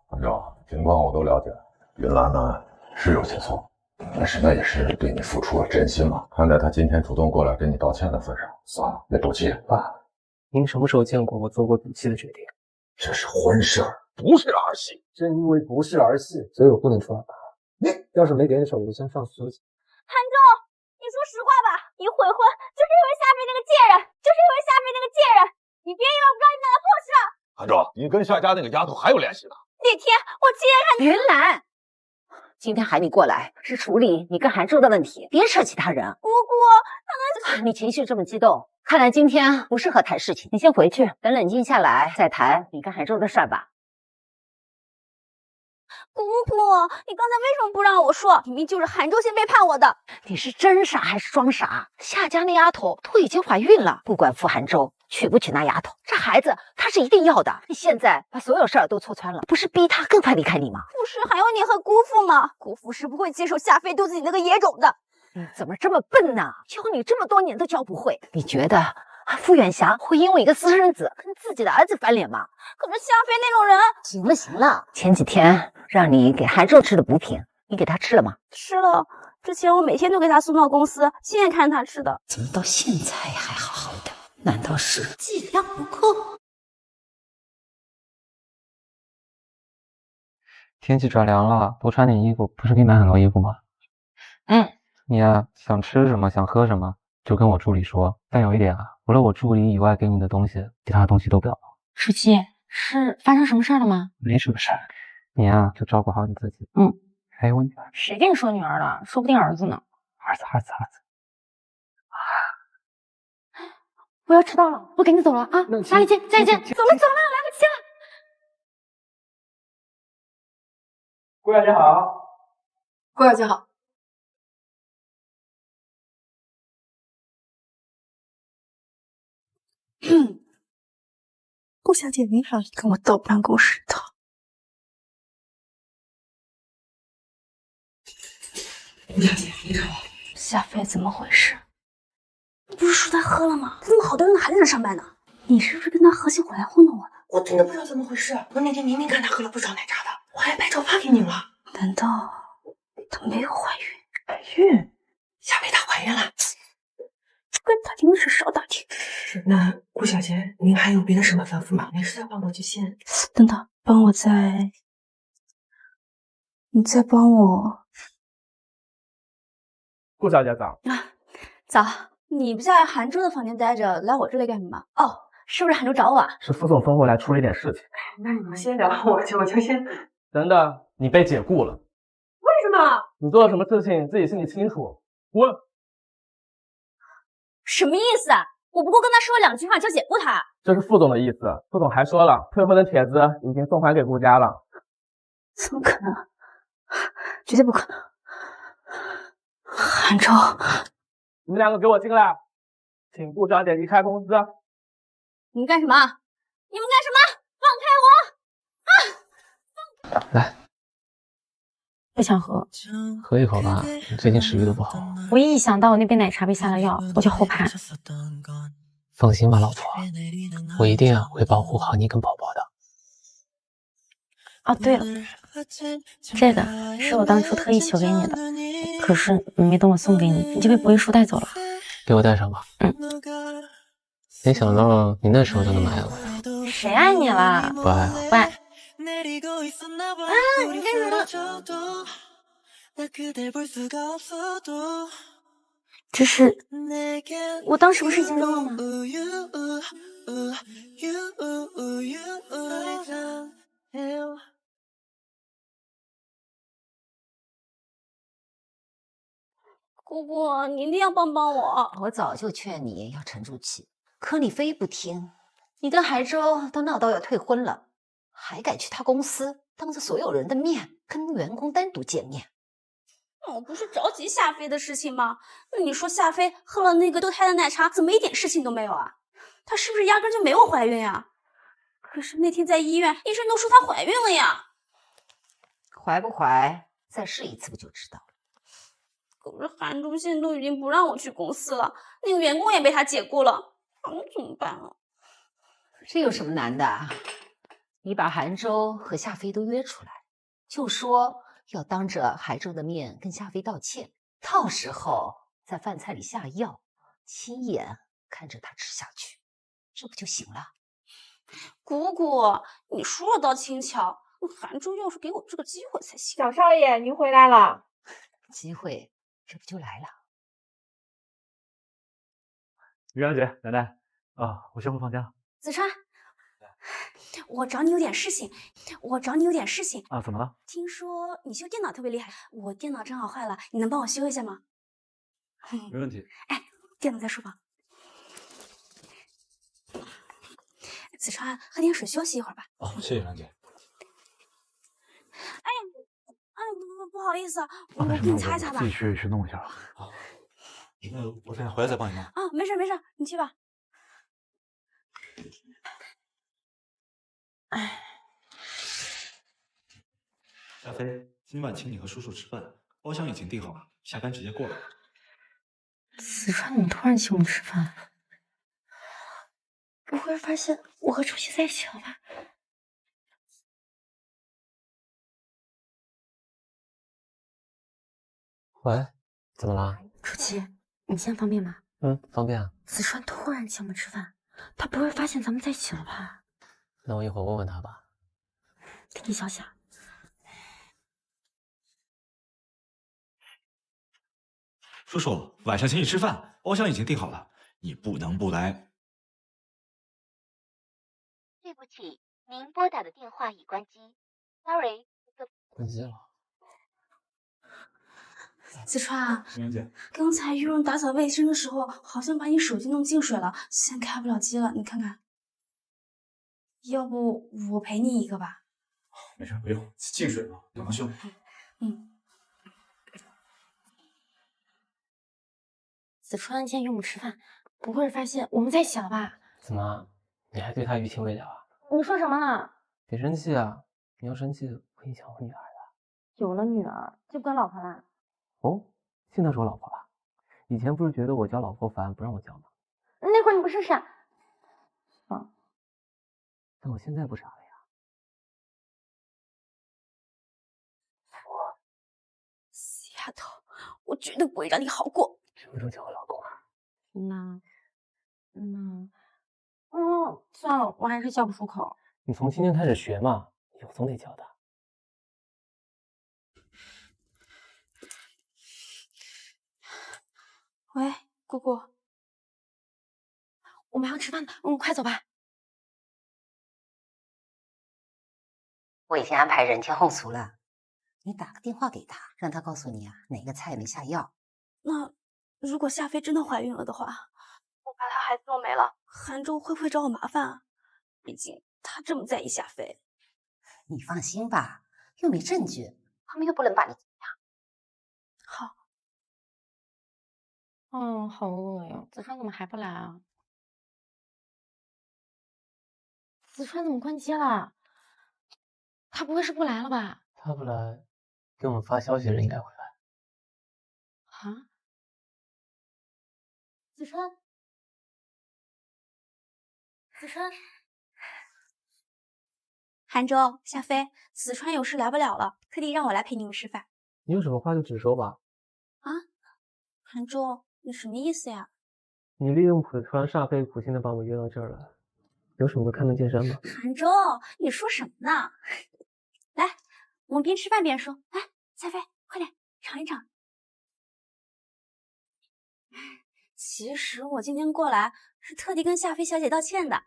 韩舟，情况我都了解，云兰呢是有些错，但是那也是对你付出了真心嘛。看在他今天主动过来跟你道歉的份上，算了，别赌气。爸，您什么时候见过我做过赌气的决定？这是婚事儿，不是儿戏。正因为不是儿戏，所以我不能抓爸。你要是没点手，我就先上苏去。韩舟，你说实话吧，你悔婚就是因为夏飞那个贱人，就是因为夏飞那个贱人，你别以为我不知道你们俩的破事。韩舟，你跟夏家那个丫头还有联系呢？那天我亲眼看云兰，今天喊你过来是处理你跟韩舟的问题，别扯其他人。姑姑，他们你情绪这么激动，看来今天不适合谈事情，你先回去，等冷静下来再谈你跟韩舟的事儿吧。姑姑，你刚才为什么不让我说？明明就是韩舟先背叛我的。你是真傻还是装傻？夏家那丫头都已经怀孕了，不管傅韩舟娶不娶那丫头，这孩子她是一定要的。你现在把所有事儿都戳穿了，不是逼她更快离开你吗？不是还有你和姑父吗？姑父是不会接受夏飞肚子里那个野种的。你怎么这么笨呢？教你这么多年都教不会。你觉得傅远霞会因为一个私生子跟自己的儿子翻脸吗？可是夏飞那种人……行了，前几天让你给韩舟吃的补品，你给他吃了吗？吃了，之前我每天都给他送到公司，亲眼看着他吃的。怎么到现在还好好的？难道是剂量不够？天气转凉了，多穿点衣服。不是给你买很多衣服吗？你呀，想吃什么，想喝什么，就跟我助理说。但有一点啊，除了我助理以外给你的东西，其他的东西都不要。舒淇，是发生什么事了吗？没什么事儿，你呀就照顾好你自己。还有我女儿。谁跟你说女儿了？说不定儿子呢。儿子。我要迟到了，我赶紧走了啊！哪里见？再见。走了，来不及了。顾小姐好。顾小姐好。顾小姐您好，跟我到办公室的。顾小姐你好。夏飞怎么回事？你不是说他喝了吗？他怎么好端端的还在那上班呢？你是不是跟他合起伙来糊弄我呢？我真的不知道怎么回事。我那天明明看他喝了不少奶茶的，我还拍照发给你了。难道她没有怀孕？怀孕？夏飞她怀孕了。跟打听的事少打听。是，那顾小姐，您还有别的什么吩咐吗？没事的话，我就先……等等，你再帮我。顾小姐早。早，你不在韩舟的房间待着，来我这里干什么？哦，是不是韩舟找我啊？是副总吩咐来处理点事情。那你们先聊，我就先……等等，你被解雇了。为什么？你做了什么事情自己心里清楚。滚！什么意思啊？我不过跟他说了2句话就解雇他。这是副总的意思。副总还说了，退婚的帖子已经送还给顾家了。怎么可能？绝对不可能！韩舟，你们两个给我进来，请部长点离开公司。你们干什么？你们干什么？放开我！啊！来，不想喝，喝一口吧。你最近食欲都不好。我一想到我那杯奶茶被下了药，我就后怕。放心吧，老婆，我一定会保护好你跟宝宝的。哦，对了，这个是我当初特意求给你的，可是没等我送给你，你就被博弈叔带走了。给我带上吧。没想到你那时候就那么爱我呀？谁爱你了？不爱啊。不爱。啊！你干什么？这是我当时不是已经扔了吗？姑姑，你一定要帮帮我！我早就劝你要沉住气，可你非不听。你跟海州都闹到要退婚了，还敢去他公司，当着所有人的面跟员工单独见面。我不是着急夏飞的事情吗？那你说夏飞喝了那个堕胎的奶茶，怎么一点事情都没有啊？她是不是压根就没有怀孕呀？可是那天在医院，医生都说她怀孕了呀。怀不怀，再试一次不就知道了。可是韩忠现在都已经不让我去公司了，那个员工也被他解雇了，那怎么办啊？这有什么难的？你把韩州和夏飞都约出来，就说要当着海州的面跟夏飞道歉，到时候在饭菜里下药，亲眼看着他吃下去，这不就行了？姑姑，你说的倒轻巧，韩州要是给我这个机会才行。小少爷，您回来了。机会这不就来了？于小姐，奶奶啊，我先回房间了。子川，我找你有点事情。啊，怎么了？听说你修电脑特别厉害，我电脑正好坏了，你能帮我修一下吗？没问题。哎，电脑在书房。子川，喝点水休息一会儿吧。哦，谢谢兰姐。不好意思啊，我给你擦一擦吧。自己去弄一下吧。好，那我等下回来再帮你弄。啊，没事，你去吧。哎，夏飞，今晚请你和叔叔吃饭，包厢已经订好了，下班直接过来。子川，你突然请我们吃饭，不会发现我和楚曦在一起了吧？喂，怎么了？楚曦，你现在方便吗？方便啊。子川突然请我们吃饭，他不会发现咱们在一起了吧？那我一会儿问问他吧。给你消息啊。叔叔，晚上请你吃饭，包厢已经订好了，你不能不来。对不起，您拨打的电话已关机。Sorry。关机了。子川啊，袁姐，刚才有人打扫卫生的时候，好像把你手机弄进水了，现在开不了机了，你看看。要不我陪你一个吧？没事，不用，进水了，赶快修。子川今天约我们吃饭，不会是发现我们在一起了吧？怎么，你还对他余情未了啊？你说什么了？别生气啊！你要生气会影响我女儿的。有了女儿就不跟老婆啦？哦，现在是我老婆了。以前不是觉得我交老婆烦，不让我交吗？那会儿你不是傻？但我现在不傻了呀。死丫头，我绝对不会让你好过。什么时候叫我老公啊？算了，我还是叫不出口。你从今天开始学嘛，以后总得叫的。喂，姑姑，我们还要吃饭呢，快走吧。我已经安排人天后厨了，你打个电话给他，让他告诉你啊哪个菜没下药。那如果夏飞真的怀孕了的话，我怕她孩子都没了，韩州会不会找我麻烦啊？毕竟他这么在意夏飞。你放心吧，又没证据，他们又不能把你怎么样。好。嗯，好饿呀！子川怎么还不来啊？子川怎么关机了？他不会是不来了吧？他不来，给我们发消息的人应该会来。啊？子川，子川，韩舟、夏飞，子川有事来不了了，特地让我来陪你们吃饭。你有什么话就直说吧。啊？韩舟，你什么意思呀？你利用浦川、煞飞苦心的把我约到这儿来，有什么开门见山吧。韩舟，你说什么呢？来，我们边吃饭边说。来，夏飞，快点尝一尝。其实我今天过来是特地跟夏飞小姐道歉的。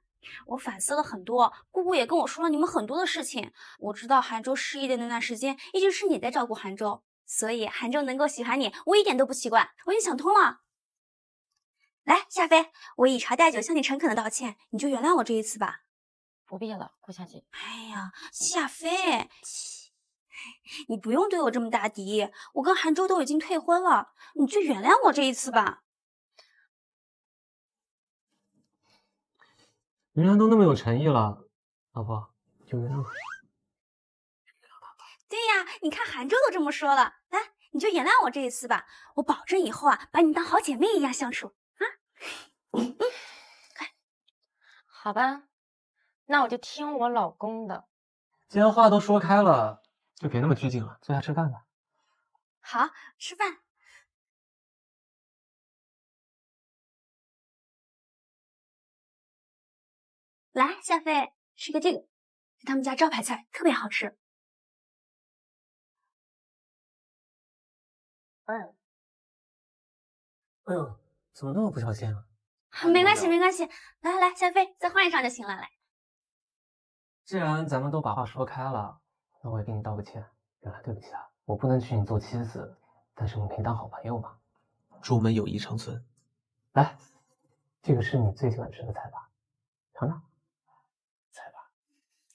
我反思了很多，姑姑也跟我说了你们很多的事情。我知道韩舟失忆的那段时间，一直是你在照顾韩舟，所以韩舟能够喜欢你，我一点都不奇怪。我已经想通了。来，夏飞，我以茶代酒向你诚恳的道歉，你就原谅我这一次吧。不必了，顾小姐。哎呀，夏飞，你不用对我这么大敌，我跟韩舟都已经退婚了，你就原谅我这一次吧。人家都那么有诚意了，老婆就原谅我。对呀，你看韩舟都这么说了，来，你就原谅我这一次吧，我保证以后啊，把你当好姐妹一样相处啊。好吧，那我就听我老公的。既然话都说开了，就别那么拘谨了，坐下吃饭吧。好，吃饭。来，夏飞，吃个这个，是他们家招牌菜，特别好吃。哎呦，怎么那么不小心啊？没关系，没关系。来来来，夏飞，再换一张就行了。来，既然咱们都把话说开了，那我也给你道个歉。原来对不起啊，我不能娶你做妻子，但是我们可以当好朋友嘛。祝我们友谊长存。来，这个是你最喜欢吃的菜吧？尝尝。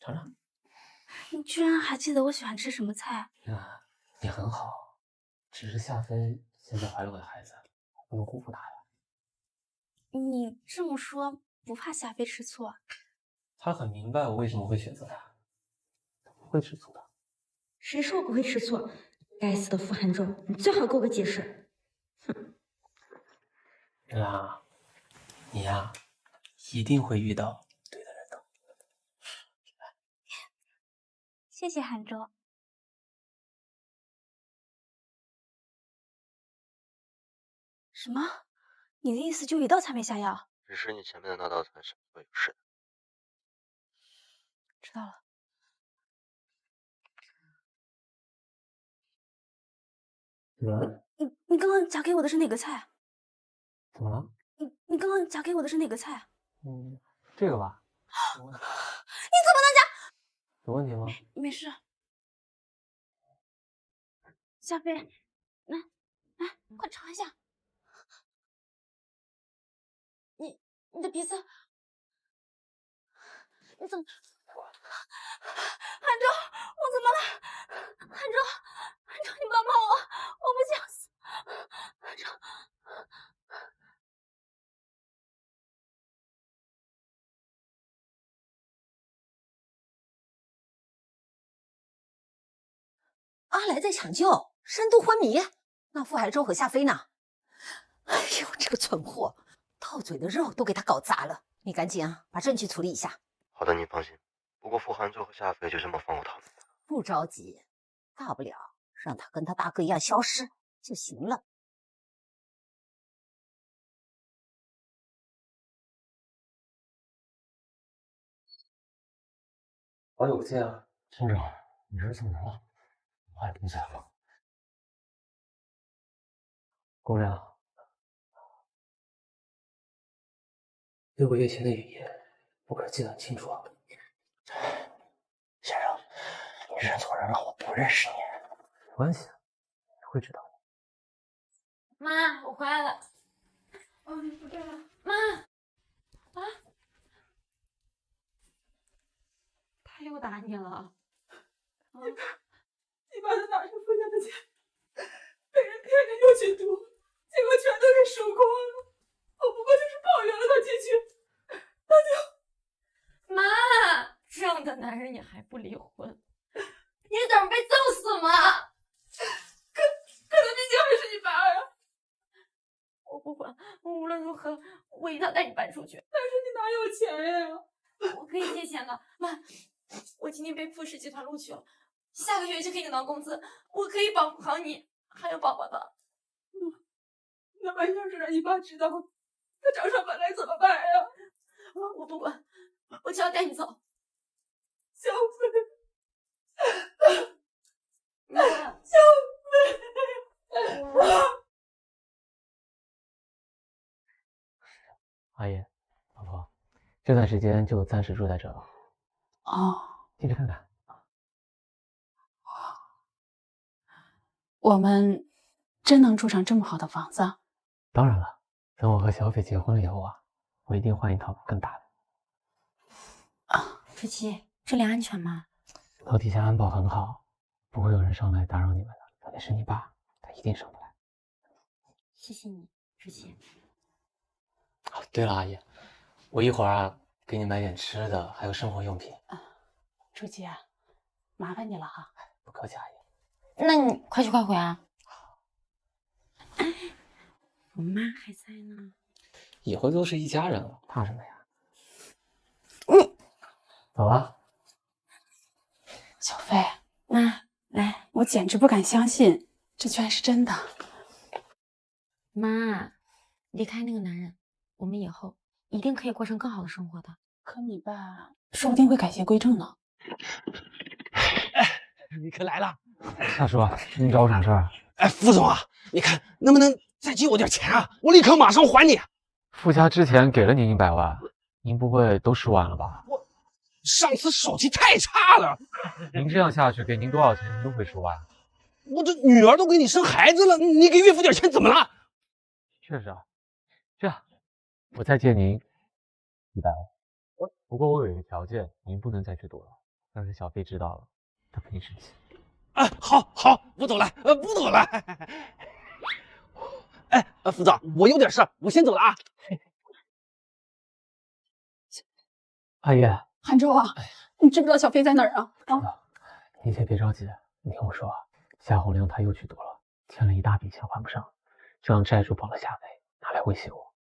尝尝，你居然还记得我喜欢吃什么菜？啊，你很好，只是夏飞现在怀了我的孩子，不能辜负他呀。你这么说，不怕夏飞吃醋啊？他很明白我为什么会选择他，他不会吃醋的。谁说我不会吃醋？该死的傅寒舟，你最好给我个解释！哼！啊，你呀，一定会遇到。谢谢韩舟。什么？你的意思就一道菜没下药？只是你前面的那道菜是不会有事的。知道了。怎么了？你刚刚夹给我的是哪个菜？怎么了？你刚刚夹给我的是哪个菜？这个吧。你怎么能夹？有问题吗？没事。夏飞，来，快尝一下。你的鼻子，你怎么？韩舟，我怎么了？韩舟，你帮帮我，我不想死。韩舟。阿来在抢救，深度昏迷。那傅海舟和夏飞呢？哎呦，这个蠢货，套嘴的肉都给他搞砸了。你赶紧啊，把证据处理一下。好的，你放心。不过傅寒舟和夏飞就这么放过他们？不着急，大不了让他跟他大哥一样消失就行了。好久不见啊，村长，你这是怎么了？我也不在乎。姑娘，6个月前的语言，我可是记得很清楚啊。先生，你认错人了，我不认识你。没关系，你会知道的。妈，我回来了。哦，你回来了。妈，啊，他又打你了。你把他拿出富家的钱，被人骗着又去赌，结果全都给输光了，我不过就是抱怨了他几句，他就……妈，这样的男人你还不离婚？你等着被揍死吗？可他毕竟还是你爸呀！我不管，无论如何，我一定要带你搬出去。但是你哪有钱呀？我可以借钱的，妈，我今天被富士集团录取了，下个月就可以领到工资，我可以保护好你，还有宝宝的。那万一要是让你爸知道，他找上门来怎么办呀？我不管，我就要带你走。小飞，妈，小飞，阿姨，老婆，这段时间就暂时住在这了。哦，进去看看。我们真能住上这么好的房子？当然了，等我和小斐结婚了以后啊，我一定换一套更大的。舒淇，这里安全吗？楼底下安保很好，不会有人上来打扰你们的。特别是你爸，他一定上不来。谢谢你，舒淇。哦，对了，阿姨，我一会儿啊给你买点吃的，还有生活用品。舒淇，麻烦你了哈。不客气，阿姨。那你快去快回啊！哎，我妈还在呢。以后都是一家人了，怕什么呀？走了。小飞，妈，来，我简直不敢相信，这居然是真的。妈，离开那个男人，我们以后一定可以过上更好的生活的。可你爸说不定会改邪归正呢。哎，你可来了。大叔，你找我啥事儿？哎，副总啊，你看能不能再借我点钱啊？我立刻马上还你。傅家之前给了您100万，您不会都输完了吧？我上次手气太差了。您这样下去，给您多少钱您都会输完。我这女儿都给你生孩子了，你给岳父点钱怎么了？确实啊，这样，我再借您100万。不过我有一个条件，您不能再去赌了，要是小飞知道了，他肯定生气。啊，好，不赌了，不赌了。哎，副总，我有点事，我先走了啊。阿姨，韩舟啊，你知不知道小飞在哪儿啊？你先别着急，你听我说啊，夏洪亮他又去赌了，欠了一大笔钱还不上，就让债主绑了夏飞，拿来威胁我。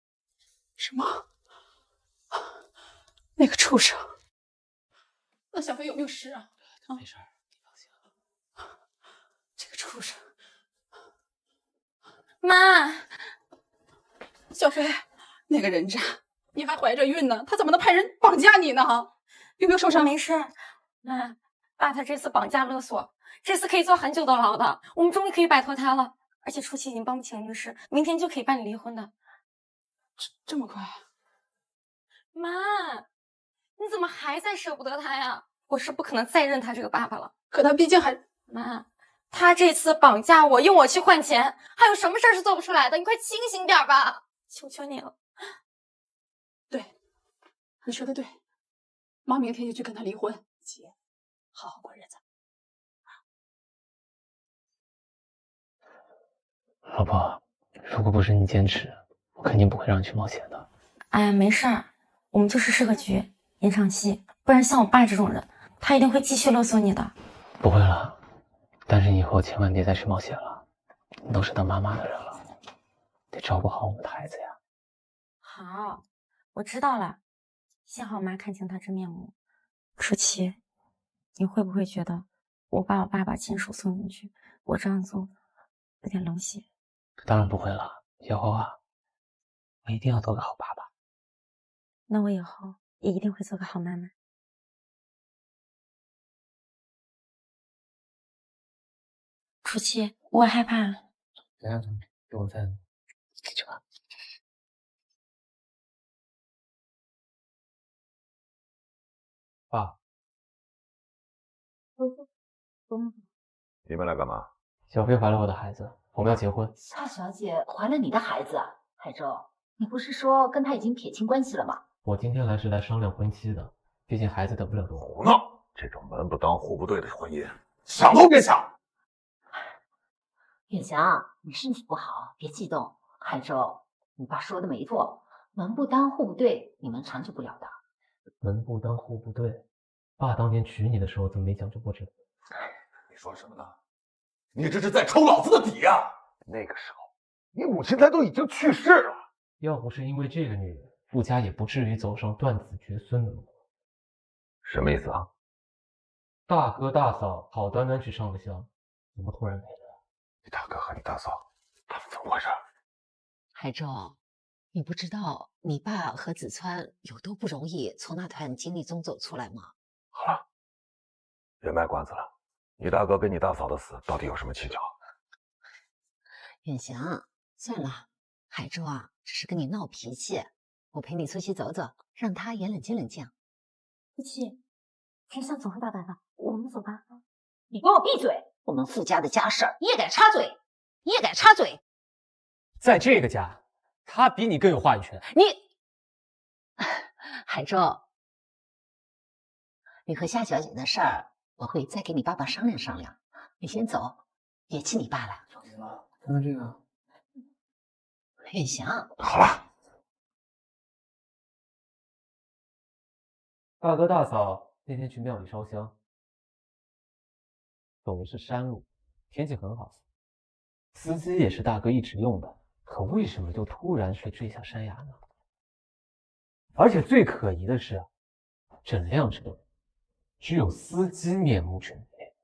什么？那个畜生！那小飞有没有事啊？没事，你放心。这个畜生！妈，小飞，那个人渣，你还怀着孕呢，他怎么能派人绑架你呢？有没有受伤？没事。妈，爸他这次绑架勒索，这次可以坐很久的牢的，我们终于可以摆脱他了。而且初期已经帮不请律师，明天就可以办理离婚的。这么快？妈，你怎么还在舍不得他呀？我是不可能再认他这个爸爸了。可他毕竟还……妈，他这次绑架我，用我去换钱，还有什么事儿是做不出来的？你快清醒点吧，求求你了。对，你说的对，妈明天就去跟他离婚，姐，好好过日子。老婆，如果不是你坚持，我肯定不会让你去冒险的。哎，没事儿，我们就是试个局，演场戏，不然像我爸这种人，他一定会继续勒索你的。不会了，但是以后千万别再去冒险了，你都是当妈妈的人了，得照顾好我们的孩子呀。好，我知道了，幸好我妈看清他真面目。舒淇，你会不会觉得我把我爸爸亲手送进去，我这样做有点冷血？当然不会了，以后啊，我一定要做个好爸爸。那我以后也一定会做个好妈妈。舒淇，我害怕。等下，给我再进去吧。爸，你们来干嘛？小飞怀了我的孩子，我们要结婚。夏小姐怀了你的孩子，海州，你不是说跟他已经撇清关系了吗？我今天来是来商量婚期的，毕竟孩子等不了多。胡闹！这种门不当户不对的婚姻，想都别想。远翔，你身体不好，别激动，海州，你爸说的没错，门不当户不对，你们长久不了的。门不当户不对，爸当年娶你的时候怎么没讲究过这个？你说什么呢？你这是在抽老子的底呀！那个时候，你母亲她都已经去世了。要不是因为这个女人，傅家也不至于走上断子绝孙的路。什么意思啊？大哥大嫂好端端去上个香，怎么突然没了？你大哥和你大嫂他们怎么回事？海州，你不知道你爸和子川有多不容易从那段经历中走出来吗？好了，别卖关子了。你大哥跟你大嫂的死到底有什么蹊跷？远翔，算了，海州啊，只是跟你闹脾气，我陪你出去走走，让他也冷静冷静。一起，还想总是大白的，我们走吧。你给我闭嘴！我们傅家的家事儿，你也敢插嘴？你也敢插嘴？在这个家，他比你更有话语权。你，海州，你和夏小姐的事儿，我会再给你爸爸商量商量。你先走，别气你爸了。着急了，看看这个。远翔，好了。大哥大嫂那天去庙里烧香，走的是山路，天气很好，司机也是大哥一直用的，可为什么就突然被坠下山崖呢？而且最可疑的是，整辆车只有司机面目全非。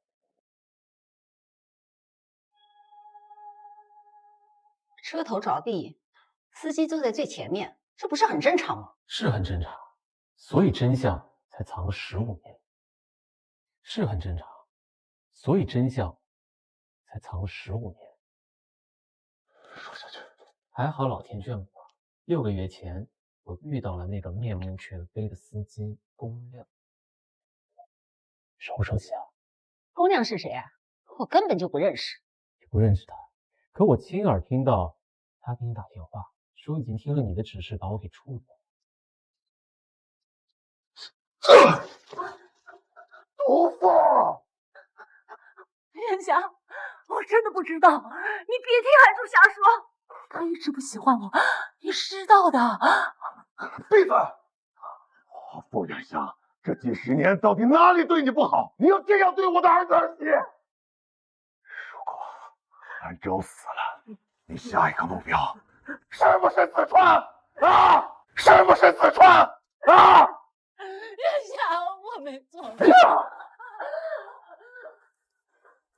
车头着地，司机坐在最前面，这不是很正常吗？是很正常，所以真相才藏了15年。是很正常，所以真相才藏了15年。说下去。还好老天眷顾我，6个月前我遇到了那个面目全非的司机龚亮。熟不熟悉啊？龚亮是谁啊？我根本就不认识。也不认识他，可我亲耳听到他给你打电话，说已经听了你的指示，把我给处理了。毒妇！远翔，我真的不知道，你别听海珠瞎说。他一直不喜欢我，你知道的。闭嘴！傅远翔，这几十年到底哪里对你不好？你要这样对我的儿子儿媳？如果韩州死了，你下一个目标是不是四川？啊？是不是四川？啊？远翔，我没做。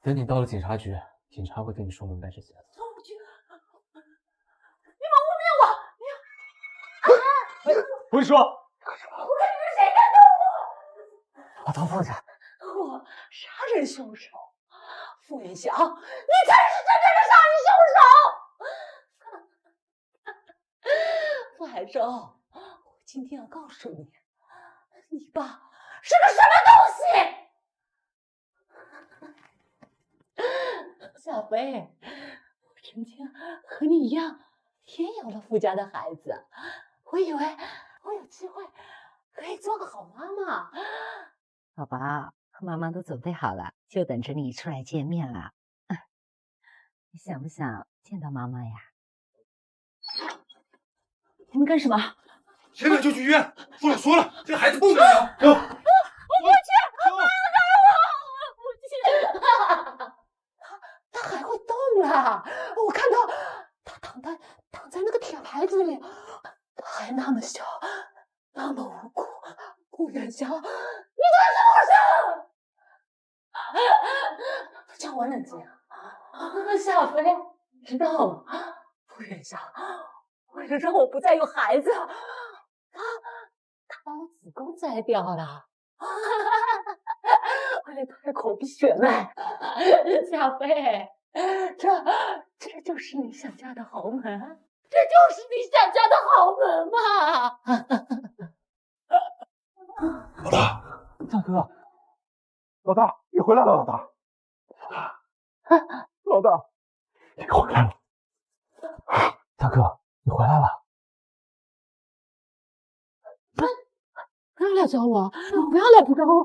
等你到了警察局，警察会跟你说明白这些的。我不去，你们污蔑我！不许说！我看你们谁敢动我！把头放下！我杀人凶手，傅远翔，你才是真正的杀人凶手！傅海州，我今天要告诉你，你爸是个什么东西！小飞，我曾经和你一样，也有了傅家的孩子，我以为我有机会可以做个好妈妈。宝宝，妈妈都准备好了，就等着你出来见面了。你想不想见到妈妈呀？你们干什么？现在就去医院。傅亮说了，这孩子不能养。走。我不去，放开我！我不去。他还会动啊！我看到他躺在那个铁牌子里，他还那么小，那么无辜。顾远翔，你怎么这么生？叫我冷静。小飞，知道吗？顾远翔为了让我不再有孩子，他把我子宫摘掉了。为了开口鼻血脉，小飞，这就是你想嫁的豪门，这就是你想嫁的豪门嘛！老大，大哥，老大，你回来了，老大，老大，你回来了，大哥，你回来了。不要来找我！不要来找我！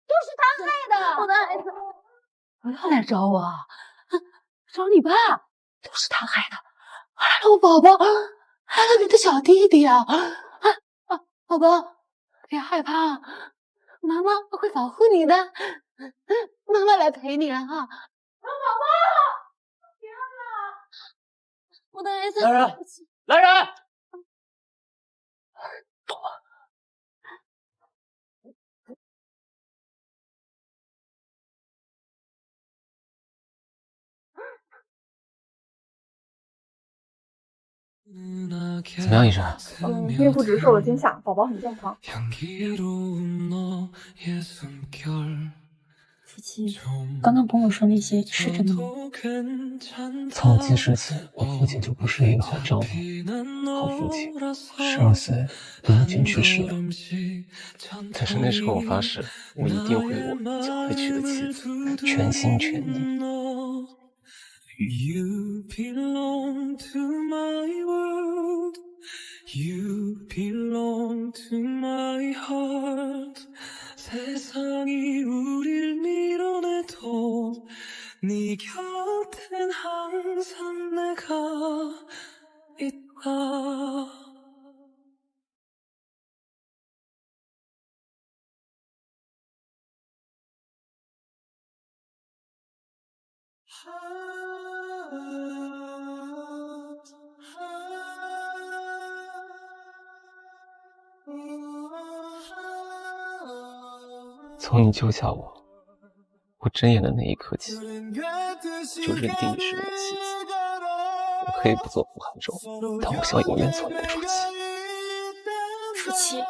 都是他害的，我的孩子！不要来找我！找你爸！都是他害的！我宝宝，来了你的小弟弟啊！宝宝，别害怕，妈妈会保护你的，妈妈来陪你了哈。宝宝，别了，我的儿子。来人，来人！怎么样，医生？孕妇只是受了惊吓，宝宝很健康。夫妻，刚刚朋友说那些是真的吗？从我记事起，我父亲就不是一个好丈夫、好父亲。12岁，母亲去世了，但是那时候我发誓，我一定会为我将会娶的妻子全心全意。You belong to my world. You belong to my heart. 세상이 우릴 밀어내도 네 곁엔 항상 내가 있다. Ah 从你救下我睁眼的那一刻起，就认定你是我的妻子。我可以不做傅寒舟，但我想永远做你的初妻。初妻。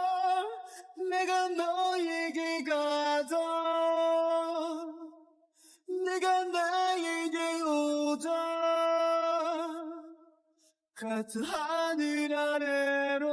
같은 하늘 아래로